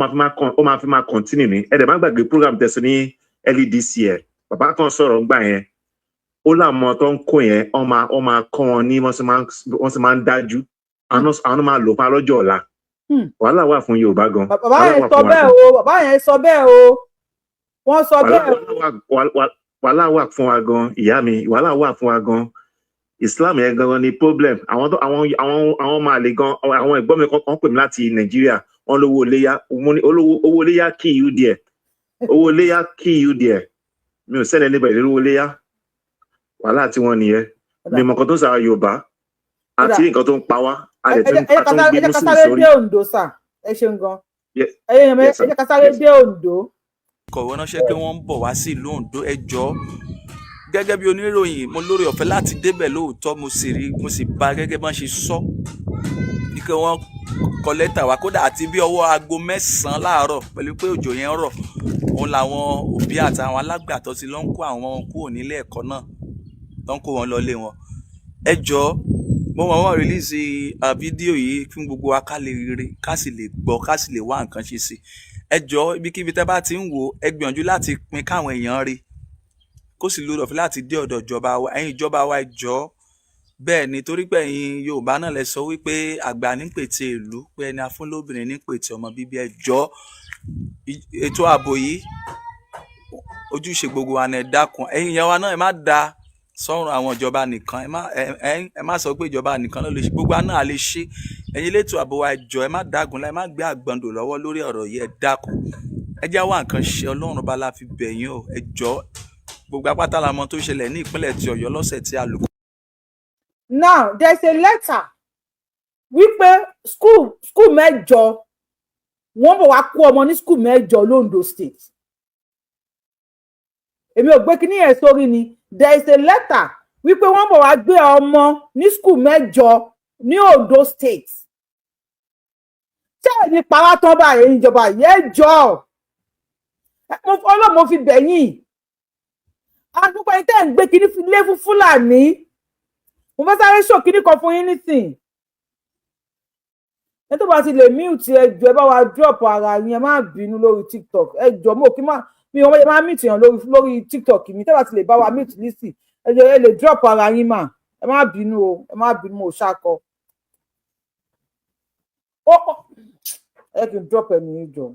máa fi máa continue ní ẹ̀dẹ̀ má gbàgbé program tẹ̀sán ní early this year bàbá kan sọ̀rọ̀ ńgbà yẹn ó láwọn tó ń kó yẹn ó máa kọ́ wọn ní wọ́n sì máa ń dájú àwọn máa lò fún alọ́jọ́ ọ̀la wàhálà wà fún Yorùbá gan. bàbá yẹn sọ bẹ́ẹ̀ o wọ́n sọ bẹ́ẹ̀ o. wàhálà wà fún wa gan ìyá mi wàhálà wà fún wa gan. Islam yẹn gangan ni problem àwọn máa lè gan àwọn ẹ̀gbọ́n mi kan pè mí láti Nàìjíríà wọn lówó owó léyà kí you there owó léyà kí you there mi ò sẹ́lẹ̀ níbẹ̀ lówó léyà wàhálà tí wọ́n nìyẹn mi mọ̀ nǹkan tó ń sàrà Yorùbá àti nǹkan tó ń pa wá a lè tún gbé Muslim sórí. dé Ondo sà ẹ ṣeun gan ẹ jẹ́ ká sáré dé Ondo. kọ̀wé ránṣẹ́ pé wọ́n ń bọ̀ wá sí ìlú Ondo ẹ jọ̀ọ́ gẹ́gẹ́ bí oníròyìn mo lórí ọ̀fẹ́ láti débẹ̀ lóòótọ́ mo sì bá gẹ́gẹ́ bọ́n ṣe sọ ní kí wọ́n kọ lẹ́tà wá kódà àti bí ọwọ́ aago 9 láàárọ̀ pẹ̀lú pé òjò yẹn rọ̀ òun làwọn òbí àti àwọn alágbàtọ́ ti lọ ń kó àwọn kúrò nílé ẹ̀kọ́ náà lọ ń kó wọn lọ lé wọn. ẹ jọ̀ọ́ mo mọ̀ wọ́n rìlíìsì fídíò yìí fún gbogbo wa ká lè rí ká sì lè gbọ́ ká sì lè wá nǹkan ṣe sí. ẹ jọ̀ọ́ ibikíbi tẹ́ bá ti ń wò ẹ gbìyànjú láti pín káwọn èèyàn rí kó sì lórí ọ̀fẹ́ láti dé ọ̀dọ̀ ìjọba wa. Ẹ̀yin ìjọba wa ẹ jọ̀ọ́, bẹ́ẹ̀ ni torí pé ẹ̀yin Yorùbá náà lẹ sọ wípé àgbà ní pète ìlú, pé ẹni afúnlóbìnrin ní pète ọmọ bíbí. Ẹ jọ̀ọ́, ètò ààbò yìí ojúṣe gbogbo wa ni ẹ dákun. Ẹ̀yin ìyẹn wa náà ẹ má da sọ́run àwọn ìjọba nìkan, ẹ má sọ pé ìjọba nìkan ló lè ṣe, gbogbo wa náà lè ṣe. Ẹ̀yin elétò ààbò wa ẹ jọ̀ọ́, ẹ má dágun láì, ẹ má gbé àgbọ̀ndò lọ́wọ́ lórí ọ̀rọ̀ yìí, ẹ dákun. Ẹ jẹ́ wá nǹkan ṣe, Ọlọ́run bá la fi bẹ̀ yín o, ẹ jọ̀ọ́. Gbogbo apáta la mọ̀ tó ṣẹlẹ̀ ní ìpínlẹ̀ ti Ọ̀yọ́ lọ́sẹ̀ tí a lò. Now there's a letter wípé school mẹ́jọ wọ́n bọ̀ wá kó ọmọ ní school mẹ́jọ l'Ondo State. Èmi ò gbé kíní yẹn sórí ni. There is a letter wípé wọ́n bọ̀ wá gbé ọmọ ní school mẹ́jọ ní Ondo State. Ṣé ẹni para tán báyìí ìjọba yẹn jọ? Ọlọ́run mo fi bẹ̀yìn. Àdúgbò ẹni tẹ́ ń gbé kíní lé fún Fúlàní. Mo fẹ́ sáré ṣò kíní kan fún yín nísìn. Ẹ tó bá ti lè mute ẹ jọ̀ọ́, ẹ bá wa drop ara yín, ẹ má bínú lórí TikTok. Ẹ jọ̀ọ́ mo kí mi ò máa mute yàn lórí TikTok mi. Tẹ́ bá ti lè bá wa mute lísì. Ẹ jọ̀ọ́ ẹ lè drop ara yín mà. Ẹ má bínú o, ẹ má bínú mo ṣákọ. Ẹ kì í drop ẹ̀mí yín jọ̀ọ́.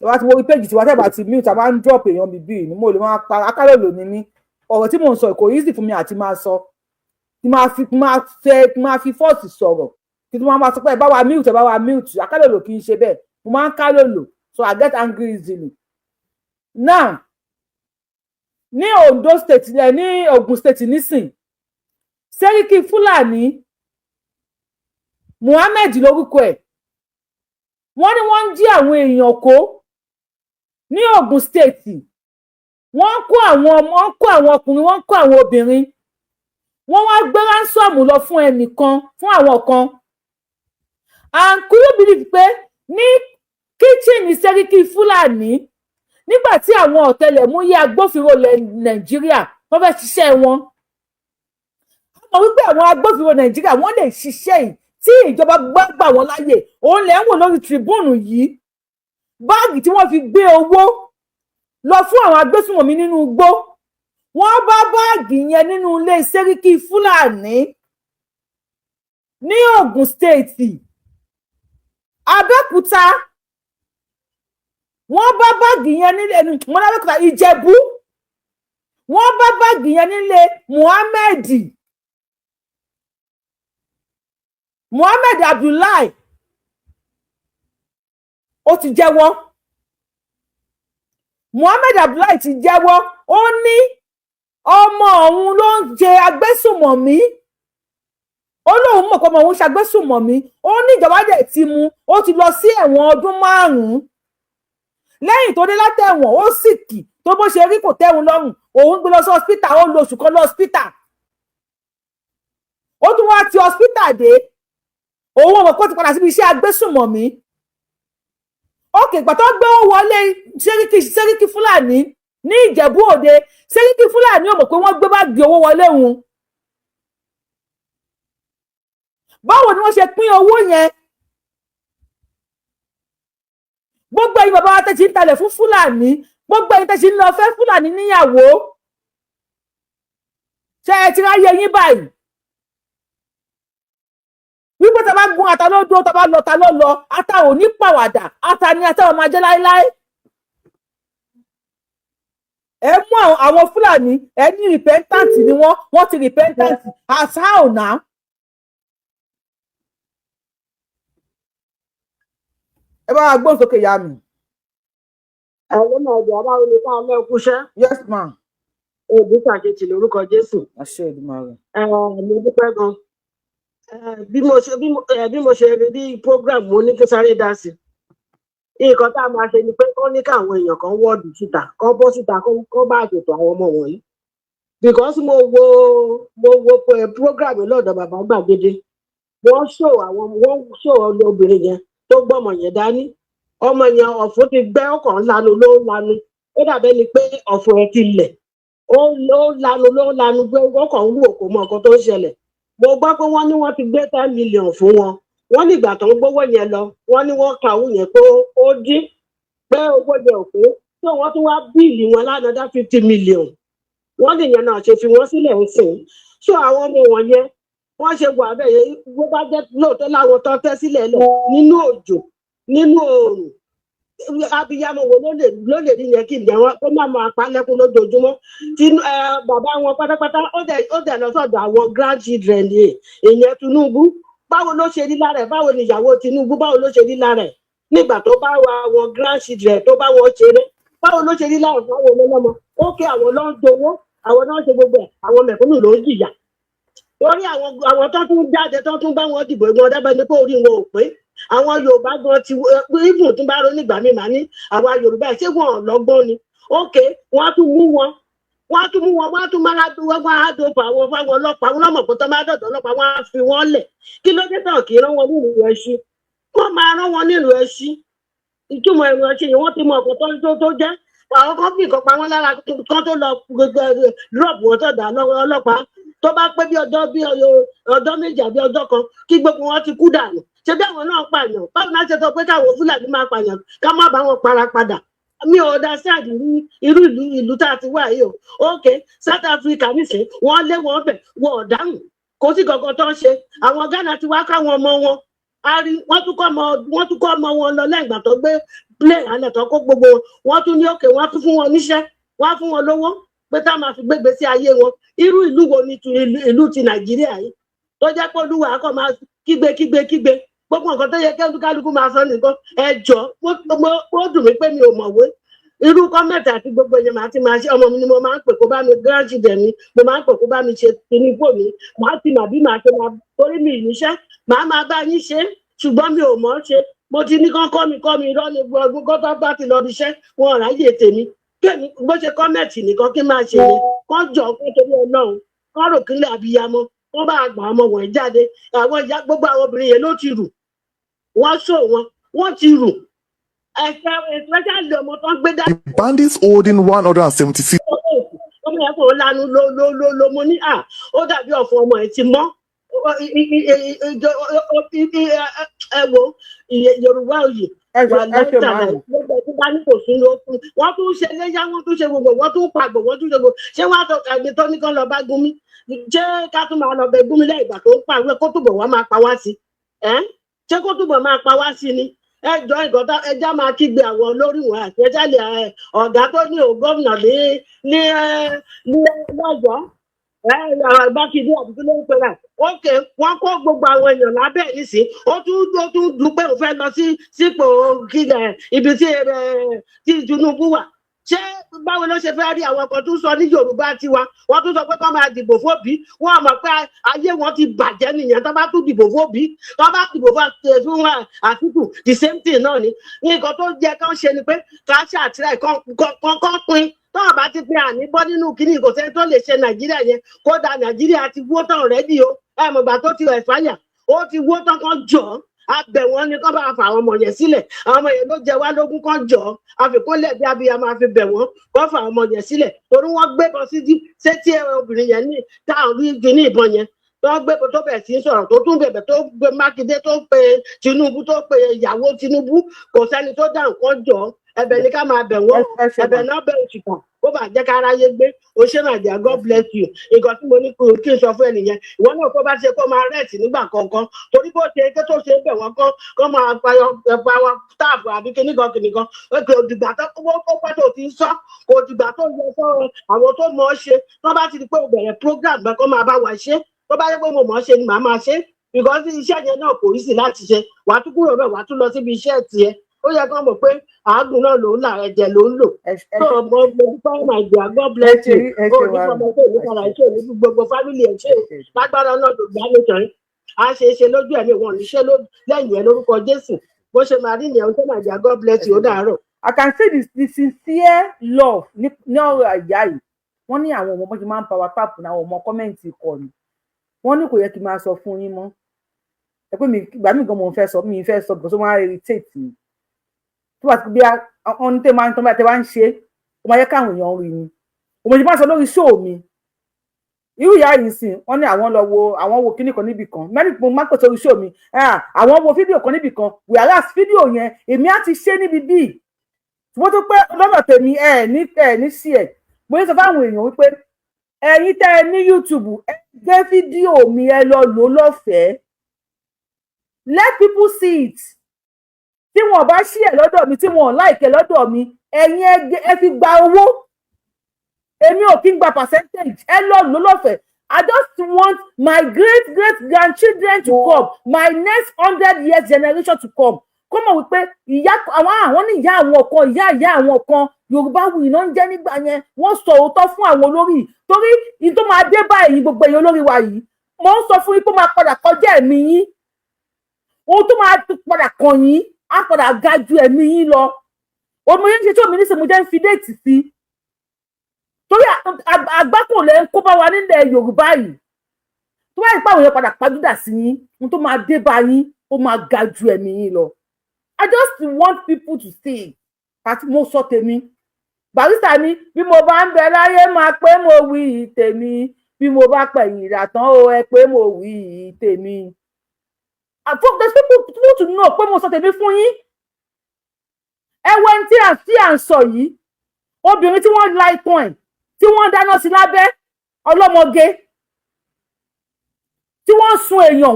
Wá ti wo page tí wá tẹ́ bá ti mute, a máa ń drop èèyàn bíbí ni mo lè máa pa akálòlò ní mí. Ọ̀rọ̀ tí mò ń sọ kò easy fún mi àti máa sọ. Kí máa fi force sọ̀rọ̀. Kí máa sọ pé ẹ bá wa mute, akálòlò kì í ṣe bẹ́ẹ̀. Mo máa ń kálòlò, so I get angry easily. Now, ní Ondo State, ní Ogun State nísìn, Sẹ́ríkì Fúlàní Muhammed lórúkọ ẹ̀. Wọ́n ní wọ́n ń jí àwọn èèyàn kó ní Ogun State. Wọ́n kó àwọn ọkùnrin, wọ́n kó àwọn obìnrin. Wọ́n wá gbé ransom lọ fún ẹnìkan, fún àwọn kan. And could you believe pé ní kitchen Sẹ́ríkì Fúlàní, nígbà tí àwọn ọ̀tẹlẹ̀múyẹ́ agbófinró Nàìjíríà wọ́n fẹ́ ṣiṣẹ́ wọn. Wọ́n wípé àwọn agbófinró Nàìjíríà wọ́n lè ṣiṣẹ́ yìí tí ìjọba gbà wọ́n láyè. Òun lẹ̀ ń wò lórí tribune yìí. Báàgì tí wọ́n fi gbé owó lọ fún àwọn agbésùnmọ̀mí nínú igbó. Wọ́n bá báàgì yẹn nínú ilé Sẹ́ríkì Fúlàní ní Ogun State. Abẹ́òkúta wọ́n bá báàgì yẹn nílé Abẹ́òkúta Ìjẹ̀bú. Wọ́n bá báàgì yẹn nílé Muhammed Abdullahi. Ó ti jẹ́wọ́. Muhammed Abdullahi ti jẹ́wọ́. Ó ní ọmọ òun ló ń jẹ agbésùnmọ̀mí. Ó lóun mọ̀ pé ọmọ òun ṣagbésùnmọ̀mí. Ó ní ìjọba dẹ̀ ti mú. Ó ti lọ sí ẹ̀wọ̀n ọdún 5. Lẹ́yìn tó dé látẹ̀wọ̀n ó sìkì tó bó ṣe rí kò tẹ́hun lọ́rùn. Òun gbé lọ sí hospital, ó lo oṣù kan lọ hospital. Ó tún wá ti hospital dé. Òun ọmọ kó ti padà síbi iṣẹ́ agbésùnmọ̀mí. Ókè, ìgbà tó gbé ó wọlé Sẹ́ríkì Fúlàní ní Ìjẹ̀bú Òde. Sẹ́ríkì Fúlàní ò mọ̀ pé wọ́n gbé báàgì owó wọlé òun. Báwo ni wọ́n ṣe pín owó yẹn? Gbogbo ẹ̀yin bàbá wa tẹ́ ti ń talẹ̀ fún Fúlàní. Gbogbo ẹ̀yin tẹ́ ti ń lọ fẹ́ Fúlàní níyàwó. Ṣé ẹ ti ráyè yín báyìí? Wípé tá bá gún ata lódó, tá bá lọ ta ló lọ, ata ò ní pàwàdà, ata ni ata máa jẹ́ láéláé. Ẹ mú àwọn Fúlàní, ẹ ní repentant ni wọ́n ti repentant. As how now? Ẹ bá wa gbóhùn sókè ìyá mi. Àwọn náà jẹ́ abáwo ni ká lẹ́kúṣẹ́. Yes ma. Òbí kàkejì lórúkọ Jésù. Àṣẹ Èdùmàrè. Mo dúpẹ́ gan. Bí mo ṣe rí program mo ní kí sáré dá sí. Nǹkan tá a máa ṣe ni pé kọ́ ní káwọn èèyàn kan wọ́ọ̀dù síta, kọ́ bọ́ síta, kọ́ bá àjòtò àwọn ọmọ wọ̀nyí. Because mo wo program lọ́dọ̀ bàbá gbàgede. Wọ́n show obìnrin yẹn tó gbọ́mọ yẹn dání. Ọmọ yẹn ọ̀fun ti gbẹ́ ọkàn lanu ló ń lanu. Ó dàbẹ́ ni pé ọ̀fun ẹ̀ ti lẹ̀. Ó lanu gbé ọkàn ń wò kó mọ nǹkan tó ń ṣẹlẹ̀. mo gbọ́ pé wọ́n ní wọ́n ti gbé 10 million fún wọn wọ́n nígbà tó ń gbówó yẹn lọ wọ́n ní wọ́n ka owó yẹn pé ó dín pé owó yẹn ò pé tó wọ́n tún wá bíìlì wọn lánàá 50 million wọ́n nìyẹn náà ṣe fi wọ́n sílẹ̀ ń sìn so àwọn ọmọ wọn yẹn wọ́n ṣe wà bẹ́ẹ̀ yẹn bó bá jẹ́ lóòótọ́ láwọn tó tẹ́ sílẹ̀ lẹ̀ nínú òjò nínú oòrùn abiyamọ wo ló lè rí yẹn kí ìjẹ wọn kó má máa pa lẹ́kún lójoojúmọ́ tí bàbá wọn pátápátá ó dẹ̀ lọ sọ́dọ̀ àwọn grandchildren yìí ìyẹn Tinubu báwo ló ṣe rí lára ẹ̀ báwo ni ìyàwó Tinubu báwo ló ṣe rí lára ẹ̀ nígbà tó bá wa àwọn grandchildren tó bá wọn ṣeré báwo ló ṣe rí lára ẹ̀ báwo ló lọ́mọ ó kí àwọn ló ń dowó àwọn náà ṣe gbogbo ẹ̀ àwọn mẹ̀kúnnù ló ń jìyà torí àwọn tó tún jáde tó tún bá wọn dìbò ìgbọn dábẹ ní pé orí wọn ò pé àwọn Yorùbá gan ti ibùn tún bá rò nígbà mi màá ní àwa Yorùbá ṣé wọn lọ́gbọ́n ni ókè wọn á tún mú wọn wọn á tún máa dòpò àwọn fáwọn ọlọ́pàá wọn lọmọ pé tó máa dọ̀dọ̀ ọlọ́pàá wọn á fi wọn lẹ̀ kí ló dé tàn kí rán wọn nílùú ẹṣin wọn máa rán wọn nílùú ẹṣin ìtumọ̀ ẹ̀rù ẹṣin yìí wọ́n ti mọ ọ̀pọ̀ tó jẹ́ àwọn kan fi nǹkan pa wọn lára kan tó lọ drop wọn tó dà lọ́wọ́ ọlọ́pàá tó bá pé bí ọjọ́ méjì àbí ọjọ́ kan kí gbogbo wọn ti kú dànù ṣé bí àwọn náà pààyàn báwo náà ṣe sọ pé káwọn Fúlàní máa pààyàn ká má bá wọn para padà mi ò dá sáàdì ní irú ìlú tá a ti wà yìí o ókè South Africa nìsín wọn lé wọn bẹ wọn ò dáhùn kò sí kankan tó ń ṣe àwọn Ghana ti wá káwọn ọmọ wọn wọ́n tún kọ́ ọmọ wọn lọ lẹ́yìn ìgbà tó gbé plane alẹ́ tó kó gbogbo wọn tún ní òkè wọ́n tún fún wọn níṣẹ́ wọ́n fún wọn lówó pé tá máa fi gbégbé sí ayé wọn irú ìlú wo ni ìlú ti Nàìjíríà yìí tó jẹ́ pé olúwa akọ máa kígbe gbogbo nǹkan tó yẹ kí kálukú máa sọ nìkan ẹjọ́ ó dùn mí pé mi ò mọ̀wé irú kọ́mẹ̀tì àti gbogbo èèyàn máa ti máa ṣe ọmọ mi ni mo máa ń pè kó bá mi grandchildren mi mo máa ń pè kó bá mi ṣe tìǹbù mi màá ti mà bí màá ṣe máa torí mi ìníṣẹ́ màá máa bá yín ṣe ṣùgbọ́n mi ò mọ̀ ọ́ ṣe mo ti ní kán kọ́ mi irọ́ ni ọdún kọ́tọ́ bá ti lọ iṣẹ́ wọn ò ráyè tèmi kémi bó ṣe kọ́mẹ̀tì nìkan kí n máa ṣe ni kán jọ kó torí Ọlọ́run kán rò kílẹ̀ abiyamọ kán bá àgbà ọmọ wọ̀nyí jáde àwọn ìyá gbogbo àwọn obìnrin yẹn ló ti rù wọ́n ṣó wọ́n ti rù especially ọmọ tó ń gbé dá. The bandits holding 176. ọmọ yẹn kò lanu ló mo ní ó dàbí ọ̀fọ̀ ọmọ ẹ̀ ti mọ́ ẹ wo Yorùbá òye wà lẹ́tà gbogbo ẹ̀kú bá ní kò sún lókun wọ́n tún ṣe léyà wọ́n tún ṣe gbogbo wọ́n tún pàgbọ́ wọ́n tún ṣe gbogbo ṣé wọ́n á tọ́ àgbẹ̀ tó ní kán lọ bá Gumi ṣé ká tún máa lọ bẹ Gumi lẹ́yìn ìgbà tó ń pàwé kó túbọ̀ wá máa pa wá sí ṣé kó túbọ̀ máa pa wá sí ni ẹjọ́ ìkọ́tà ẹjá máa kígbe àwọn olórí wọn àti ẹjálẹ̀ ọ̀gá tó ní gómìnà ní lọ́jọ́ ìbákidé àbúkú ló ń pè rà ókè wọ́n kó gbogbo àwọn èèyàn lábẹ́ nísìn ó tún dúpẹ́ òun fẹ́ lọ sípò kílẹ̀ ibi tí Tinubu wà ṣé báwo ló ṣe fẹ́ rí àwọn kan tún sọ ní Yorùbá tiwa wọ́n tún sọ pé kọ́ máa dìbò fóbi wọ́n mọ̀ pé ayé wọn ti bàjẹ́ nìyẹn tó bá tún dìbò fóbi tó bá dìbò fún Àtíkù the same thing náà ni nǹkan tó jẹ́ kán ṣe ni pé ká ṣàtìlẹ́yìn kán pín tó bá ti pín àní bọ́ nínú kíní kò sẹ́ni tó lè ṣe Nàìjíríà yẹn kódà Nàìjíríà ti wó tán rẹ́dí o mọ̀gbà tó ti ẹ̀fáyà ó ti wó tán kan jọ abẹ wọn ni kán bá fa àwọn ọmọ yẹn sílẹ̀ àwọn ọmọ yẹn ló jẹ wá lógún kan jọ àfikúnlẹ̀ bí abiyamọ máa fi bẹ̀ wọ́n kán fa àwọn ọmọ yẹn sílẹ̀ torí wọ́n gbébọn sí sétí obìnrin yẹn ní táwọn rí igi ní ìbọn yẹn tó gbébọn tó bẹ̀ sí sọ̀rọ̀ tó tún bẹ̀bẹ̀ tó gbé Mákindé tó pe Tinubu tó pe ìyàwó Tinubu kò sẹ́ni tó dá nǹkan jọ ẹ̀bẹ̀ ni ká máa bẹ̀ wọ́n ẹ̀bẹ̀ náà bẹ̀ òṣìkà ó bá jẹ́ kára yé gbé o ṣé Nàìjíríà God bless you nǹkan tí mo ní kí n sọ fún ẹnìyẹn ìwọ náà tó bá ṣe kó máa rẹ̀tì nígbà kankan torí bó ṣe ké tó ṣe bẹ̀ wọ́n kọ́ máa pa wọn táàbù àbí kíníkan kò dìgbà tó pẹ́ tó ti sọ kò dìgbà tó yẹ sọ àwọn tó mọ̀ ọ́ ṣe tó bá ti di pé o bẹ̀rẹ̀ program bẹ́ẹ̀ kó máa bá wa ṣe tó bá yẹ pé mo mọ̀ ọ́ ṣe ni màá máa ṣe because iṣẹ́ yẹn náà kò rí sí láti ṣe wàá tún kúrò bẹ́ẹ̀ wàá tún lọ síbi iṣẹ́ tiẹ̀ ó yẹ kán mọ̀ pé àágùn náà ló ń là ẹ̀jẹ̀ ló ń lò. mo dúpẹ́ Nàìjíríà God bless you ó ní ọmọ tó ní kára ẹ̀ṣẹ̀ ní gbogbo fámìlì ẹ̀ṣẹ̀ lágbára náà ló gbá nìkan á ṣe é ṣe lójú ẹ̀mí wọn níṣẹ́ lẹ́yìn ẹ̀ lórúkọ Jésù bó ṣe máa rí ìyẹn tó Nàìjíríà God bless you ó dàárọ̀. I can say the sincere love ní ọ̀rọ̀ àyà yìí wọ́n ní àwọn ọmọ bó ṣe máa ń power tap ní àwọn ọmọ kọ́mẹ́ǹtì kọ ni wọ́n ní kò yẹ kí n máa sọ fún yín mọ́ ẹ pé ìgbà míì gan mo fẹ́ sọ because ó máa irritate mi tó bá ti bí wọn ní tẹ máa ń tán bá tẹ wá ń ṣe ó máa yẹ káwọn èèyàn rí ni òmòjì máa sọ lórí show mi irú ìyá yìí sìn wọ́n ní àwọn wo kíní kan níbì kan mẹ́rin mo máa ń pèsè orí show mi àwọn wo fídíò kan níbì kan whereas fídíò yẹn èmi á ti ṣe níbi bíi mo tún pé lọ́nà tèmi ní sí ẹ̀ mo ní sọ fáwọn èèyàn wípé ẹ̀yin tẹ́ ẹ ní YouTube ẹ gbé fídíò mi ẹ lọ lò lọ́fẹ̀ẹ́ let people see it tí wọn bá ṣí ẹ lọ́dọ̀ mi tí wọn ò láìkẹ́ lọ́dọ̀ mi ẹ̀yin ẹ fi gba owó èmi ò kí ń gba percentage ẹ lọ lò lọ́fẹ̀ẹ́ I just want my great grandchildren to come my next 100 years generation to come kó mọ̀ wípé ìyá àwọn ní ìyá àwọn kan ìyá àwọn kan Yorùbáwùyí náà ń jẹ́ nígbà yẹn wọ́n sọ òótọ́ fún àwọn olórí torí ní tó máa dé báyìí gbogbo èèyàn olórí wa yìí mo ń sọ fún yín pé ó máa padà kọjá ẹ̀mí yín ohun tó máa padà kàn yín á padà ga ju ẹ̀mí yín lọ ọmọ yẹn ṣe tí omi níṣẹ́ mo jẹ́ ń fi déètì sí torí àgbákò lẹ́ ń kó bá wa nílẹ̀ Yorùbá yìí tó bá yẹ pé àwọn èèyàn padà pàjùdà sí yín ohun tó máa dé bá yín ó máa ga ju ẹ̀mí yín lọ. I just want people to see àti mo sọ tèmi Barrister ni bí mo bá ń bẹ láyé máa pé mo wí tèmi bí mo bá pẹ̀yìn ìdàtàn ó ẹ pé mo wí tèmi. There's people to know pé mo sọ tèmi fún yín. Ẹwẹ́ tí à ń sọ yìí obìnrin tí wọ́n la ikùn ẹ̀ tí wọ́n dáná sí lábẹ́ ọlọ́mọge tí wọ́n sun èèyàn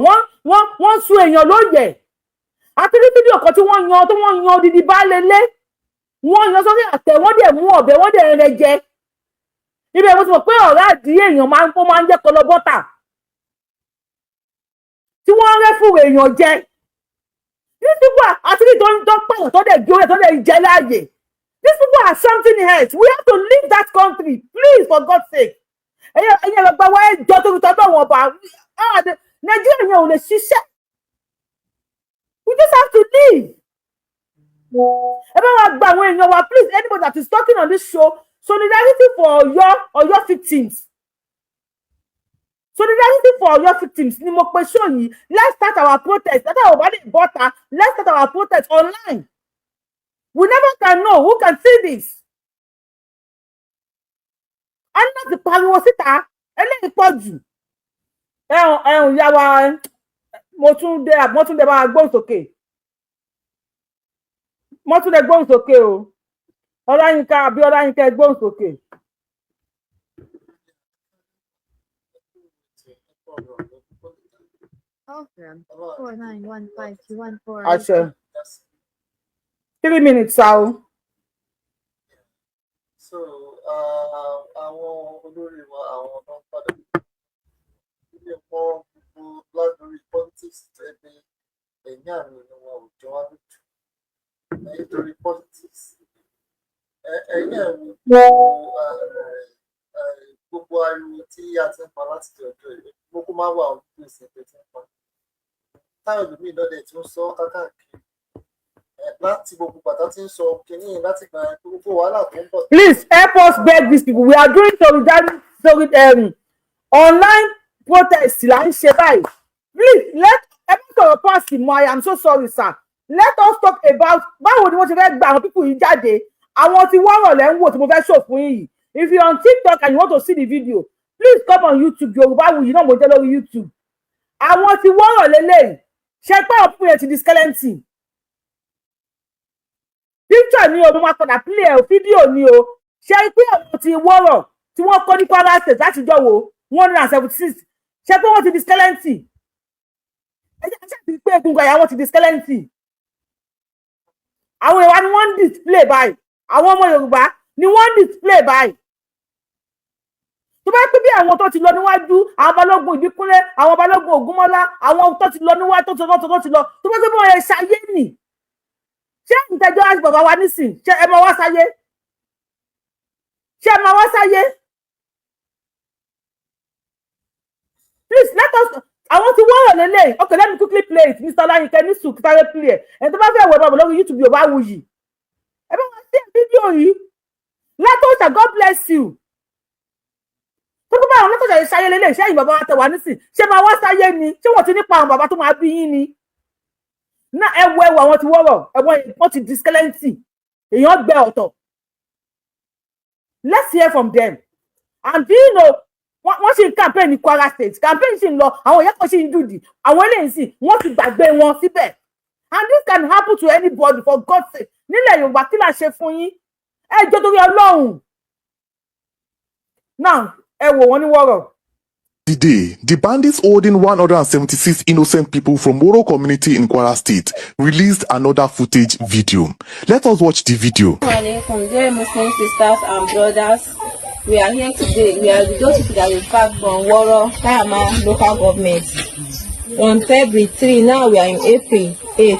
wọ́n sun èèyàn lóye àti ní fídíò kan tí wọ́n yan odidi baálé lé wọ́n yan sórí àtẹ wọ́n dẹ̀ mú ọ̀bẹ wọ́n dẹ̀ rẹ jẹ ibẹ̀ mo ti mọ̀ pé ọ̀rá àdí èèyàn máa ń jẹ́ kọlọ́bọ́tà tí wọ́n rẹ́ fún èèyàn jẹ these people àti ní dọ́pọ̀ tó dẹ̀ gé orí tó dẹ̀ jẹ láàyè these people are something else we have to leave that country please for God's sake ẹ̀yin ẹ̀rọ gba wá ẹjọ́ tó fi tọ́jú àwọn ọba Nàìjíríà yẹn ò lè ṣiṣẹ́. We just have to leave. Please, anybody that is talking on this show, solidarity for your victims. Solidarity for your victims. Ni mo pe show yìí. Let's start our protest. Let's start our protest online. We never can know who can see this. I'm not the pariwo síta. Eléyìí pọ̀ jù. Ìyá wa mo tún dé bá gbóhùn sókè o Ọláyínká gbóhùn sókè. Àṣẹ 3 minutes o. So àwọn olórí wa àwọn ọmọ padà ilé wọn gbogbo lágbórí politics ẹgbẹ́ ẹ̀yìn àmì ni wọn ò jọ wá lójú nítorí politics ẹ̀yìn àmì gbogbo ariwo tí a ti ń pa láti ọjọ́ ìlú gbogbo máa wà ọdún ìsìnkú tí ń pa táwọn ìlúmíì lọ́dẹ̀ tí ó sọ káàkiri láti gbogbo bàtà tí ń sọ kínní láti gba gbogbo wàhálà tó ń bọ̀. Please help us beg these people. We are doing solidarity online protest là ń ṣe báyìí. Please let every pass mo I am so sorry sir. Let us talk about báwo ni wọ́n ti fẹ́ gba àwọn people yìí jáde. Àwọn tí wọ́n rọ̀ lẹ́ ń wò tí mo fẹ́ show fún yìí. If you are on TikTok and you want to see the video, please come on YouTube. Yorùbáwùyí náà mo jẹ́ lórí YouTube. Àwọn tí wọ́n rọ̀ lélẹ́yìn ṣe pé ọ̀pọ̀ yẹn ti di skeleton. Picture ni o mo máa padà play ẹ̀ fídíò ni o ṣe pé àwọn tí wọ́rọ̀ tí wọ́n kọ́ ní Kwara State láti jọ wo 176 ṣe pé wọ́n ti di skeleton. Ẹ jẹ́ ṣe ti pé egungun àyà wọn ti di skeleton. Àwọn ìwà ni wọ́n ń display báyìí àwọn ọmọ Yorùbá ni wọ́n ń display báyìí. Tó bá pé bí àwọn tó ti lọ níwájú àwọn balógun Ìbíkúnlé àwọn balógun Ògúnmọ́lá àwọn tó ti lọ níwájú tó ti lọ tó bá pé bí wọ́n yẹ ṣayé nì ṣé ìtẹ́jọ́ àti bàbá wa nísìn ṣé ẹ máa wá sáyé please let us àwọn tí wọ́n rọ̀ lélẹ̀ okay let me quickly play it Mr. Olayinka ní sùn sáré play ẹ̀ ẹ̀ tó bá fẹ́ wẹ̀ bàbá lórí YouTube Yorùbáwùyí ẹ bá wọn sí fídíò yìí Latosha God bless you tó bá àwọn Latosha yìí sáyé lélẹ̀ ṣé ìbàbá wa tẹ̀ wá nísìn ṣé máa wá sáyé ni ṣé wọ́n ti nípa àwọn bàbá tó máa bí yín ni náà ẹ wo àwọn tí wọ́rọ̀ wọ́n ti di skeleton èèyàn gbẹ ọ̀tọ̀ let's hear from them and do you know wọ́n sì ń campaign ní Kwara State, campaign sì ń lọ, àwọn ìyá kan sì ń dùdì, àwọn eléyìí sì wọ́n ti gbàgbé wọn síbẹ̀. And this can happen to anybody, for God's sake. Nílẹ̀ Yorùbá kí la ṣe fún yín? Ẹ jọ̀ọ́ torí Ọlọ́run. Now, ẹ wò wọ́n ní wọ́rọ̀. Today, the bandits holding 176 innocent people from Woro community in Kwara State released another footage video. Let us watch the video. Dear Muslim sisters and brothers, we are here today. We are those people that we back from Woro, Kayama local government. On February 3, now we are in April 8.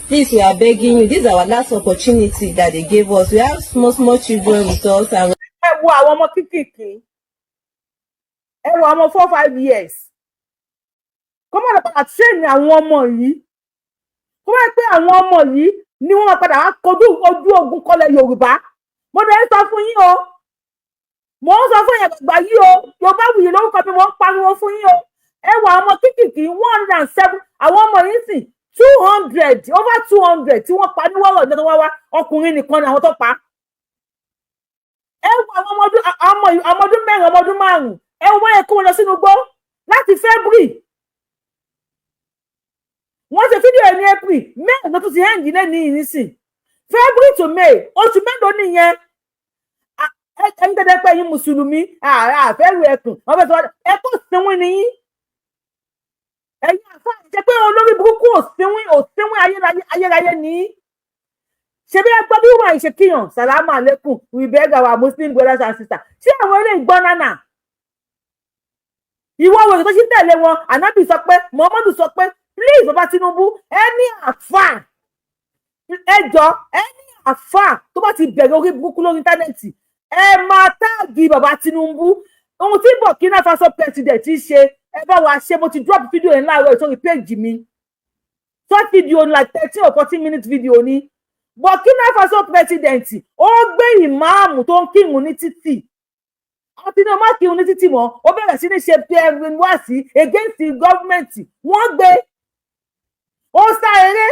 Please, we are begging you. This is our last opportunity that they gave us. We have small children with us. And Ẹ wo àwọn ọmọ kéékèèké. Ẹ wo àwọn 4-5 years. Kó má lọ padà train àwọn ọmọ yìí. Kó má pé àwọn ọmọ yìí ni wọ́n máa padà wá kojú ojú ogun kọlẹ̀ Yorùbá. Mo dẹ̀ sọ fún yín o. Mo ń sọ fún yẹn gbàgbà yìí o. Yorùbá wuyì lórúkọ mi, mo ń pariwo fún yín o. Ẹ wo àwọn ọmọ kéékèèké 107. Àwọn ọmọ yìí sì 200, over 200 tí wọ́n pa ní wọ́rọ̀ ìjọba wá wá. Ọkùnrin nìkan ni àwọn tó pa. Ẹ wo àwọn ọmọdún mẹ́rin, ọmọdún márùn-ún. Ẹ wo bóyá kó wọn lọ sínú igbó láti February. Wọ́n ṣe fídíò ẹ̀ ní April, May ló tún ti hẹ́ǹdì lẹ́ni ìnísìn. February to May, oṣù mélòó nìyẹn? Ẹni tẹ́tẹ́ pé yín Mùsùlùmí, àfẹ́rù ẹkùn, wọ́n fẹ́ sọ ẹkùn òsínwín ni yín. Ẹ̀yin àfáà jẹ́ pé olórí burúkú òsínwín ayérayé ni yín. Ṣebí ẹgbẹ́ bí wọ́n ṣe kíyàn, Salamu alaikum, we beg our Muslim brothers and sisters. Ṣé àwọn ilé ìgbọ́n nánà? Ìwọ wo tó ṣì tẹ̀lé wọn, Ànábì sọ pé, Muhammadu sọ pé, please Baba Tinubu, any àfáà, ẹjọ́, any àfáà tó bá ti bẹ̀rẹ̀ orí burúkú lórí íńtánẹ́ẹ̀tì, ẹ máa táàgì Baba Tinubu. Ohun tí Burkina Faso president ti ṣe, ẹ bá wa ṣe, mo ti drop video yẹn láàárọ̀ ìtòrí page mi. Short video like 13 or 14 minute video ni. Burkina Faso president ó gbé ìmáàmù tó ń kírun ní títì. Àti ní ọmọ kírun ní títì mọ́, ó bẹ̀rẹ̀ sí ní ṣe pẹ̀rẹ̀ wá sí against the government. Wọ́n gbé ó sá eré.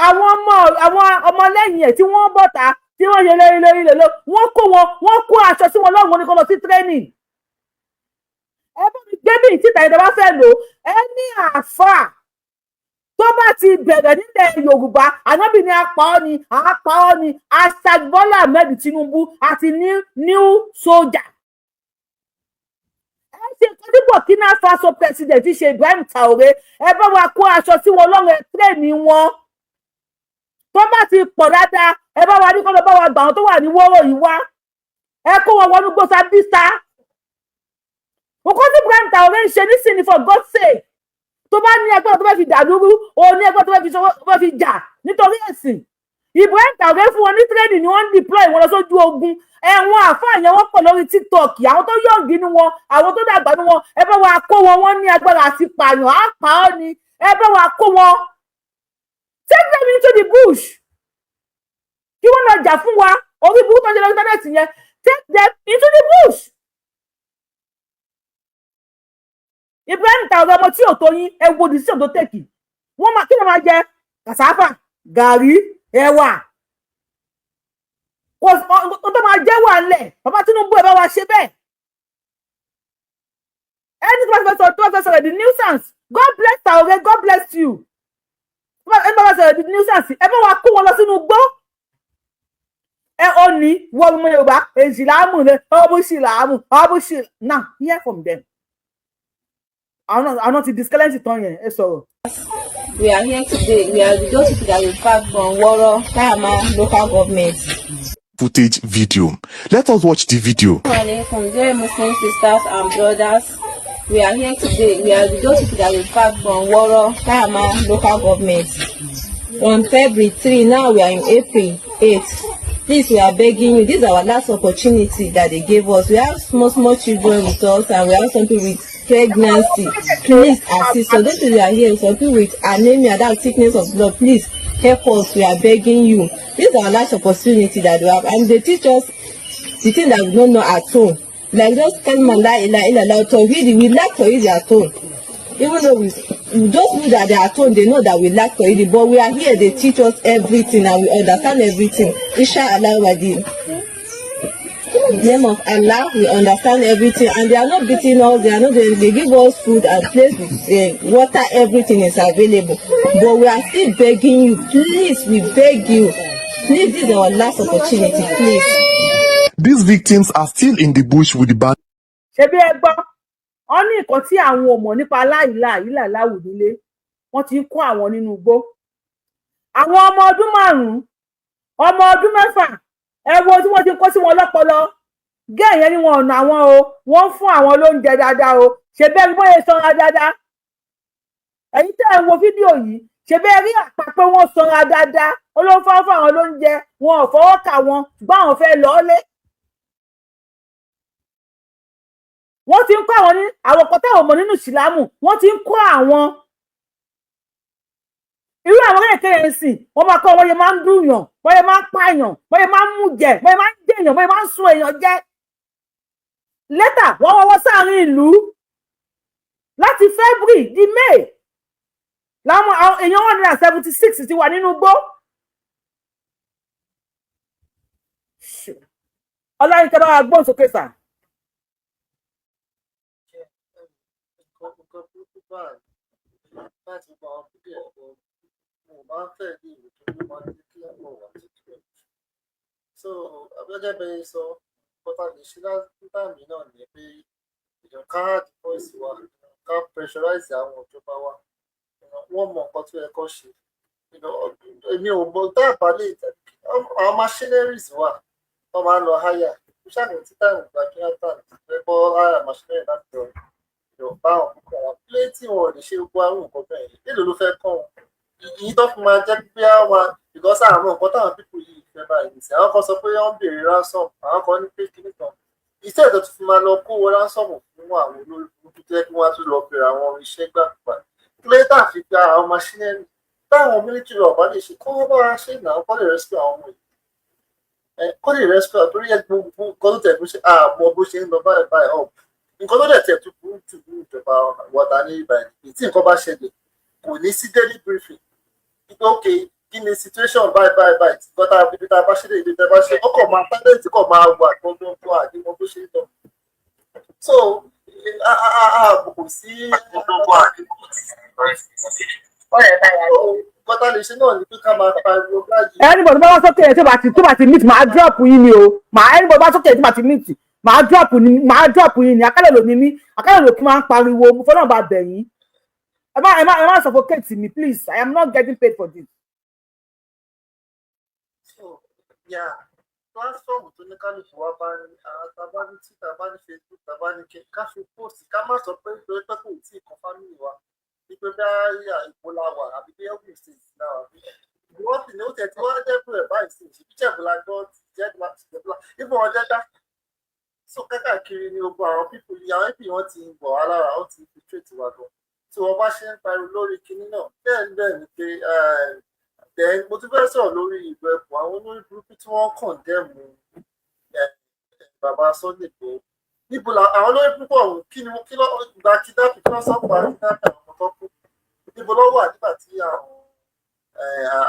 Àwọn ọmọlẹ́yìn ẹ̀ tí wọ́n bọ́ta tí wọ́n yẹ lórí lọ, wọ́n kó aṣọ sí wọn lọ́wọ́ ní kó lọ sí training. Ẹ bá mi gbé bí ìtìta ìjọba fẹ́ lò ẹ ní àáfàá tó bá ti bẹ̀rẹ̀ nílẹ̀ Yorùbá, Ànábì ni apá ọ́ ni Bọ́lá Ahmed Tinubu àti new soldier. Ẹ ṣe nǹkan tí Burkina Faso president ti ṣe Ibrahim Traoré, ẹ bá wa kó aṣọ sí wọn lọ́rùn ẹ tírẹ̀nì wọn. Tó bá ti pọ̀ dáadáa, ẹ bá wa ní kọ́ lọ bá wa gbà wọn tó wà ní wọ́rọ̀ yìí wá. Ẹ kó wọn wọnú gbọ́sà bísà. Nǹkan tí Ibrahim Traoré ń ṣe nísìnyí for God's sake. Tó bá ní ẹgbẹ́ tó fẹ́ fi dàdúrú, o ní ẹgbẹ́ tó fẹ́ fi jà nítorí ẹ̀sìn. Ibrahim Traoré fún wọn ní training ni wọ́n ń deploy wọn lọ sójú ogun. Ẹ̀wọ̀n àfáà yẹn wọ́n pọ̀ lórí TikTok, àwọn tó yọ̀ǹgì nínú wọn, àwọn tó dàgbà nínú wọn, ẹ bá wa kó wọn, wọ́n ní agbára àti pààyàn, á pa ọ́ ni, ẹ bá wa kó wọn. Take them into the bush. Kí wọ́n lọ jà fún wa, orí burúkú tó ń jẹ lórí íńtánẹ́ẹ̀tì yẹn, take them into the bush. Ibrahim Traoré ọmọ tí ò tó yín, ẹ wo decision tó tèkì. Wọ́n máa kí ló máa jẹ kàsáfà, gàrí, ẹ̀wà. Kò tó máa jẹ́ wà ńlẹ̀, Baba Tinubu ẹ bá wa ṣe bẹ́ẹ̀. Ẹni tó bá fẹ́ sọ̀rọ̀ the nuisance, God bless Traoré, God bless you. Ẹni tó bá sọ̀rọ̀ the nuisance, ẹ bá wa kó wọn lọ sínú gbó. Ẹ ò ní wọ́n mú Yorùbá, èjì láàmú rẹ̀, ọ̀bùsì láàmú, ọ̀bùsì. Now, hear from them. I'm not disclaimer tán yẹn, ẹ sọ̀rọ̀. we are here today. We are those people that we back from Woro, Kayama local government. Footage video. Let us watch the video. Dear Muslim sisters and brothers, we are here today. We are those people that we back from Woro, Kayama local government. On February 3, now we are in April 8. Please, we are begging you. This is our last opportunity that they gave us. We have small children with us, and we have some people with pregnancy. Please assist. So those people are here, some people with anemia, that sickness of blood. Please help us. We are begging you. This is our last opportunity that we have, and they teach us the thing that we don't know at home. Like just kalma la ilaha illallah to read. We like to read it at home. Even though we those people that they are at home, they know that we like to read it, but we are here. They teach us everything, and we understand everything. Inshallah, wadi. the name of Allah, we understand everything, and they are not beating us. They are not. They give us food and place with water. Everything is available, but we are still begging you, please. We beg you, please. This is our last opportunity, please. These victims are still in the bush with the band. ṣebí ẹ gbọ́ wọn ní nǹkan tí àwọn ò mọ̀ nípa láìláìlà láwù nílé wọ́n ti ń kó àwọn nínú igbó àwọn ọmọ ọdún 5 ọmọ ọdún 6 ẹ wo tí wọ́n ti kó sí wọn lọ́pọlọ gẹ́ẹ̀ yẹn ni wọn ọ̀nà àwọn o wọ́n fún àwọn lóúnjẹ dáadáa o ṣe bẹ́ẹ̀ ni wọ́n yẹ sanra dáadáa ẹ̀yin tẹ́ ẹ̀ ń wo fídíò yìí ṣe bẹ́ẹ̀ rí àpá pé wọ́n sanra dáadáa olóńfọ́ fún àwọn lóúnjẹ wọn ò fọwọ́ kà wọn ṣùgbọ́n àwọn fẹ́ lọ́ọ́lé. wọ́n ti ń kọ́ àwọn ní àwọn kan táwọn ọmọ nínú ìsìlámù wọ́n ti ń kọ́ àwọn irú àwọn kéèkéè yẹn sìn wọ́n máa kọ́ wọ́n yẹ máa ń dùnyàn wọ́n yẹ máa ń pààyàn wọ́n yẹ máa ń mú jẹ wọ́n yẹ máa ń jẹyàn wọ́n yẹ máa ń sun èèyàn jẹ lẹ́tà wọ́n wọ́wọ́ sáàrin ìlú láti February di May láwọn èèyàn 176 ti wà nínú igbó ọlọ́yin tẹ́ bá wa gbóhùn sókè sà. láti gba àwọn fídíò ẹ̀kọ́ mo máa ń fẹ́ ní ìwé tó máa ń ní kí ẹ̀kọ́ wà tuntun. so abẹ́gẹ́ bẹ́ẹ̀ sọ bọ́tà lè ṣe láti náà ní pé èèyàn ká voice wa ká pressurize àwọn ìjọba wa wọ́n mọ nǹkan tó yẹ kó ṣe èmi ò mọ dáàbà lè tẹ̀lé àwọn machineries wà wọ́n máa ń lọ háyà ṣáàní títà ìgbà kí wọ́n tà ní bọ́ háyà machinery láti lọ bá àwọn púpọ̀ wọn pé tí wọn ò lè ṣe gbogbo àwọn nǹkan bẹ́ẹ̀ yìí èlò ló fẹ́ kọ́ wọn èyí tó fi máa jẹ́ pé àwọn because àwọn nǹkan táwọn pípọ̀ yìí fẹ́ báyìí nìsí àwọn kan sọ pé wọ́n ń béèrè ransom àwọn kan ní pé kíní kan iṣẹ́ ìtọ́ tó fi máa lọ kó wọn ransom fún àwọn olórí burúkú tó yẹ kí wọ́n á tún lọ bẹ̀rẹ̀ àwọn iṣẹ́ gbàgbà kílẹ̀tà fi gba àwọn machinery táwọn military ọ̀bá lè ṣe kó wọ́n bá wa ṣe ìnáwó kọ́ lè rescue àwọn ọmọ yìí kọ́ lè rescue àtúrí ẹ̀ gbogbo nǹkan tó tẹ̀ bó ṣe àmọ́ bó ṣe ń lọ báyìí báyìí ọ̀ nǹkan tó dẹ̀ tẹ̀ tó burú jù ní ìjọba wọ̀tá ní ibà yìí tí nǹkan bá ṣẹlẹ̀ kò ní sí daily briefing nígbà òkè kí ni situation báyìí tí gọ́tà ibi tá a bá ṣe lè ibi tá a bá ṣe ọkọ̀ máa tálẹ̀tì kọ̀ máa wà tó àdínwó bó ṣe ń lọ. so kò sí gọ́tà lè ṣe náà ní pé ká máa pariwo báyìí. anybody bá wá sókè ẹ̀ tó bá ti meet máa drop yín ni o anybody bá sókè ẹ̀ tó bá ti meet máa drop yín ni akálẹ̀ ló ní mí akálẹ̀ ló kí máa ń pariwo mo fọ́nà bá bẹ̀ yín ẹ má suffocate me please I am not getting paid for this. so platform tó ní kálukú wa bá ní tàbá ní Twitter bá ní Facebook tàbá ní ká fi post ká má sọ pé pé kò tí ì kan family wa wípé bí ìpolà wà àbí bí every state náà àbí wọ́n sì ní ó tẹ̀ tí wọ́n jẹ́ pé ẹ̀ báyìí sí ìṣèjọba gbọ́ jẹ́gbà ìbọn ọjọ́ dá so kákàkiri ni gbogbo àwọn pípò yìí àwọn ẹbí wọn ti ń bọ̀ wá lára ó ti fi tréètì wa gan tí wọ́n bá ṣe ń pariwo lórí kinní náà bẹ́ẹ̀ ni pé mo tún fẹ́ sọ̀rọ̀ lórí ìbò ẹ̀kọ́ àwọn olórí burúkú tí wọ́n kàn dẹ́mu bàbá Sunday tó níbo àwọn olórí burúkú ọ̀hún kí ni kí lọ́ gba kidnapping kí wọ́n sọ pa kidnapping àwọn ọmọ tó kù níbo lọ́ wà nígbà tí àwọn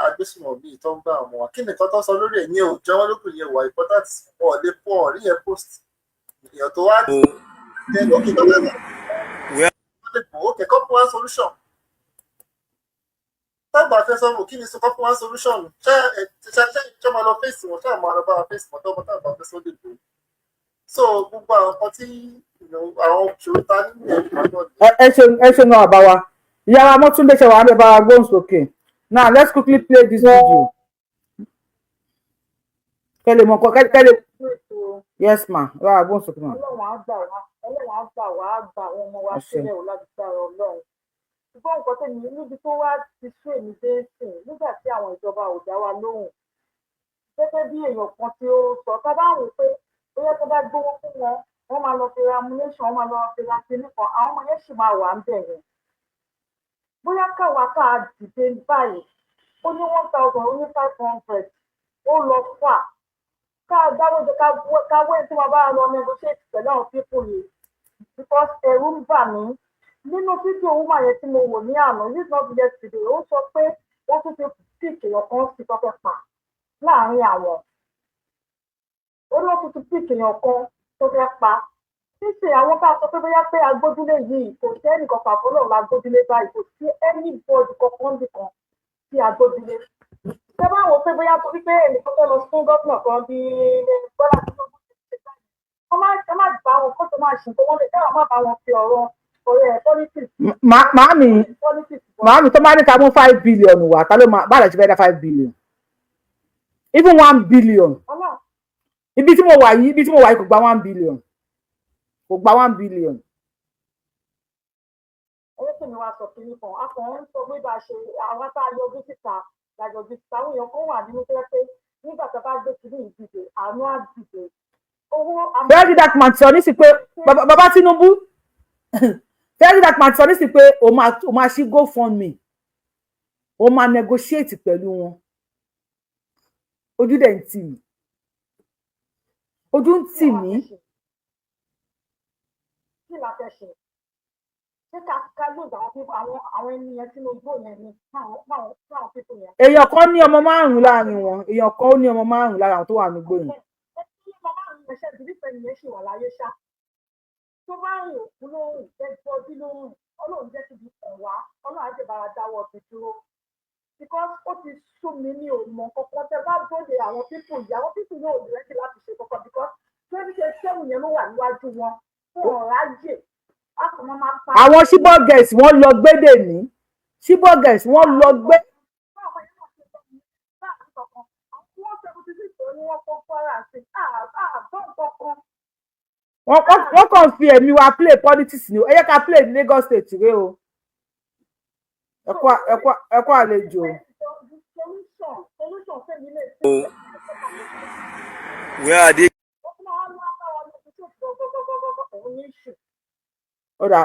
agbésùnmọ̀bí tó ń bá àwọn wa kí nìkan tó sọ lórí ẹ̀ ní òòjọ́ wọn lókùn yẹn wà important wọn ò lè pọ̀ ọ̀rí yẹn post èèyàn tó wá jẹ lókè tó lẹ́nu òkè kọ́ fún one solution tábà fẹ́ sọ́mù kí ni sọ kọ́ fún one solution ṣé ìjọ máa lọ fèsì wọn ṣáà máa lọ bá wa fèsì wọn tó tábà fẹ́ sọ́dẹ̀ tó so gbogbo àwọn kan tí àwọn òṣèlú ta nínú ẹ ṣe náà bá wa ìyá wa Mọ́túndé ṣe wà á bẹ̀ bá wa gbóhùn sókè now let's quickly play this video kẹ́lẹ̀ mọ̀ kẹ́lẹ̀. Yes ma wá agbóhùn sókè ma. Ọlọ́run á gbà wá á gba àwọn ọmọ wa sílẹ̀ ò láti gbára Ọlọ́run. Ṣùgbọ́n nǹkan tẹ̀mí níbi tó wá ti sú èmi dé sìn nígbà tí àwọn ìjọba ò dá wa lóhùn. Gẹ́gẹ́ bí èèyàn kan tí ó sọ ká bá wò pé bóyá tó bá gbówó fún wọn wọ́n máa lọ fi ra amúnéṣàn wọ́n máa lọ fi ra kinní kan àwọn ọmọ yẹn sì máa wà ń bẹ̀ yẹn. Bóyá káwa ká dìde báyìí ó ní 1,000 ó ní 500 ó lọ fà ká dáwọ́jọ ká wé tí wọ́n bá lọ negotiate pẹ̀lú àwọn people yìí because ẹ̀rù ń bà mí nínú fídíò woman yẹn tí mo wò ní àná this not yesterday ó sọ pé wọ́n tún ti pick èèyàn kan sí tọ́pẹ́ pa láàrin àwọn ó ló tuntun píìkì èèyàn kan tó fẹ́ pa ṣíṣe àwọn bá sọ pé bóyá pé agbójúlé yìí kò sí ẹnìkan pàbó náà lágbójúlé báyìí kò sí anybody kankan nìkan tí agbójúlé ṣé bá wò pé bóyá torí pé ẹnìkan fẹ́ lọ fún gómìnà kan bí Bọ́lá Tinubu ẹ má bá wọn kó tó máa ṣe tó wọ́n lè dáhùn má bá wọn fi ọ̀rọ̀ politics. Màámi tó máa ní ká mú 5 billion wá ta ló máa bá lè ṣe fẹ́ dá 5 billion even 1 billion ibi tí mo wà yìí kò gba 1 billion kò gba 1 billion. owó tí mi wá sọ kiri kan a kàn ń sọ pé bá a ṣe àwọn tá a yọjú síta lájọjú síta àwọn èèyàn kan wà nínú tó yẹ pé nígbà tó bá gbé kiri ìdìbò àánú àdìbò owó. bẹ́ẹ̀ ni that man sọ ní sí pé bàbá Tinubu bẹ́ẹ̀ ni that man sọ ní sí pé o máa ṣí GoFundMe o máa negotiate pẹ̀lú wọn ojú dẹ̀ ń tì mí ojú ń tì mí. kí la fẹ́ ṣe ṣé ká lóògbé àwọn ènìyàn tí mo gbọ́ yẹn ni fáwọn pípọ̀ yẹn. èèyàn kan ní ọmọ 5 láàrin wọn èèyàn kan ó ní ọmọ 5 lára àwọn tó wà nígbò yẹn. ọmọ 5 yẹn ṣe ìdílé nìyẹn ṣì wà láyé ṣá tó bá rìn òkú lóhùn ẹgbẹ́ ọdún lóhùn Ọlọ́run jẹ́ kíbi kàn wá Ọlọ́run á jẹ́ bára dáwọ́ ọdún dúró because ó ti sún mi ní òmò kankan tẹ bá gbọ́dẹ àwọn pípọ̀ yìí àwọn pípọ̀ náà ò ní rẹ́kì láti ṣe kankan because twenty seven yẹn ló wà níwájú wọn fún ọ̀rá jè àwọn shibogers wọ́n lọ gbédè ní shibogers wọ́n lọ gbé. wọ́n kàn fi ẹ̀mí wa play politics ni ẹ yẹ ká play ní Lagos State rẹ o ẹ kú àlejò. Where are they? Ó dà.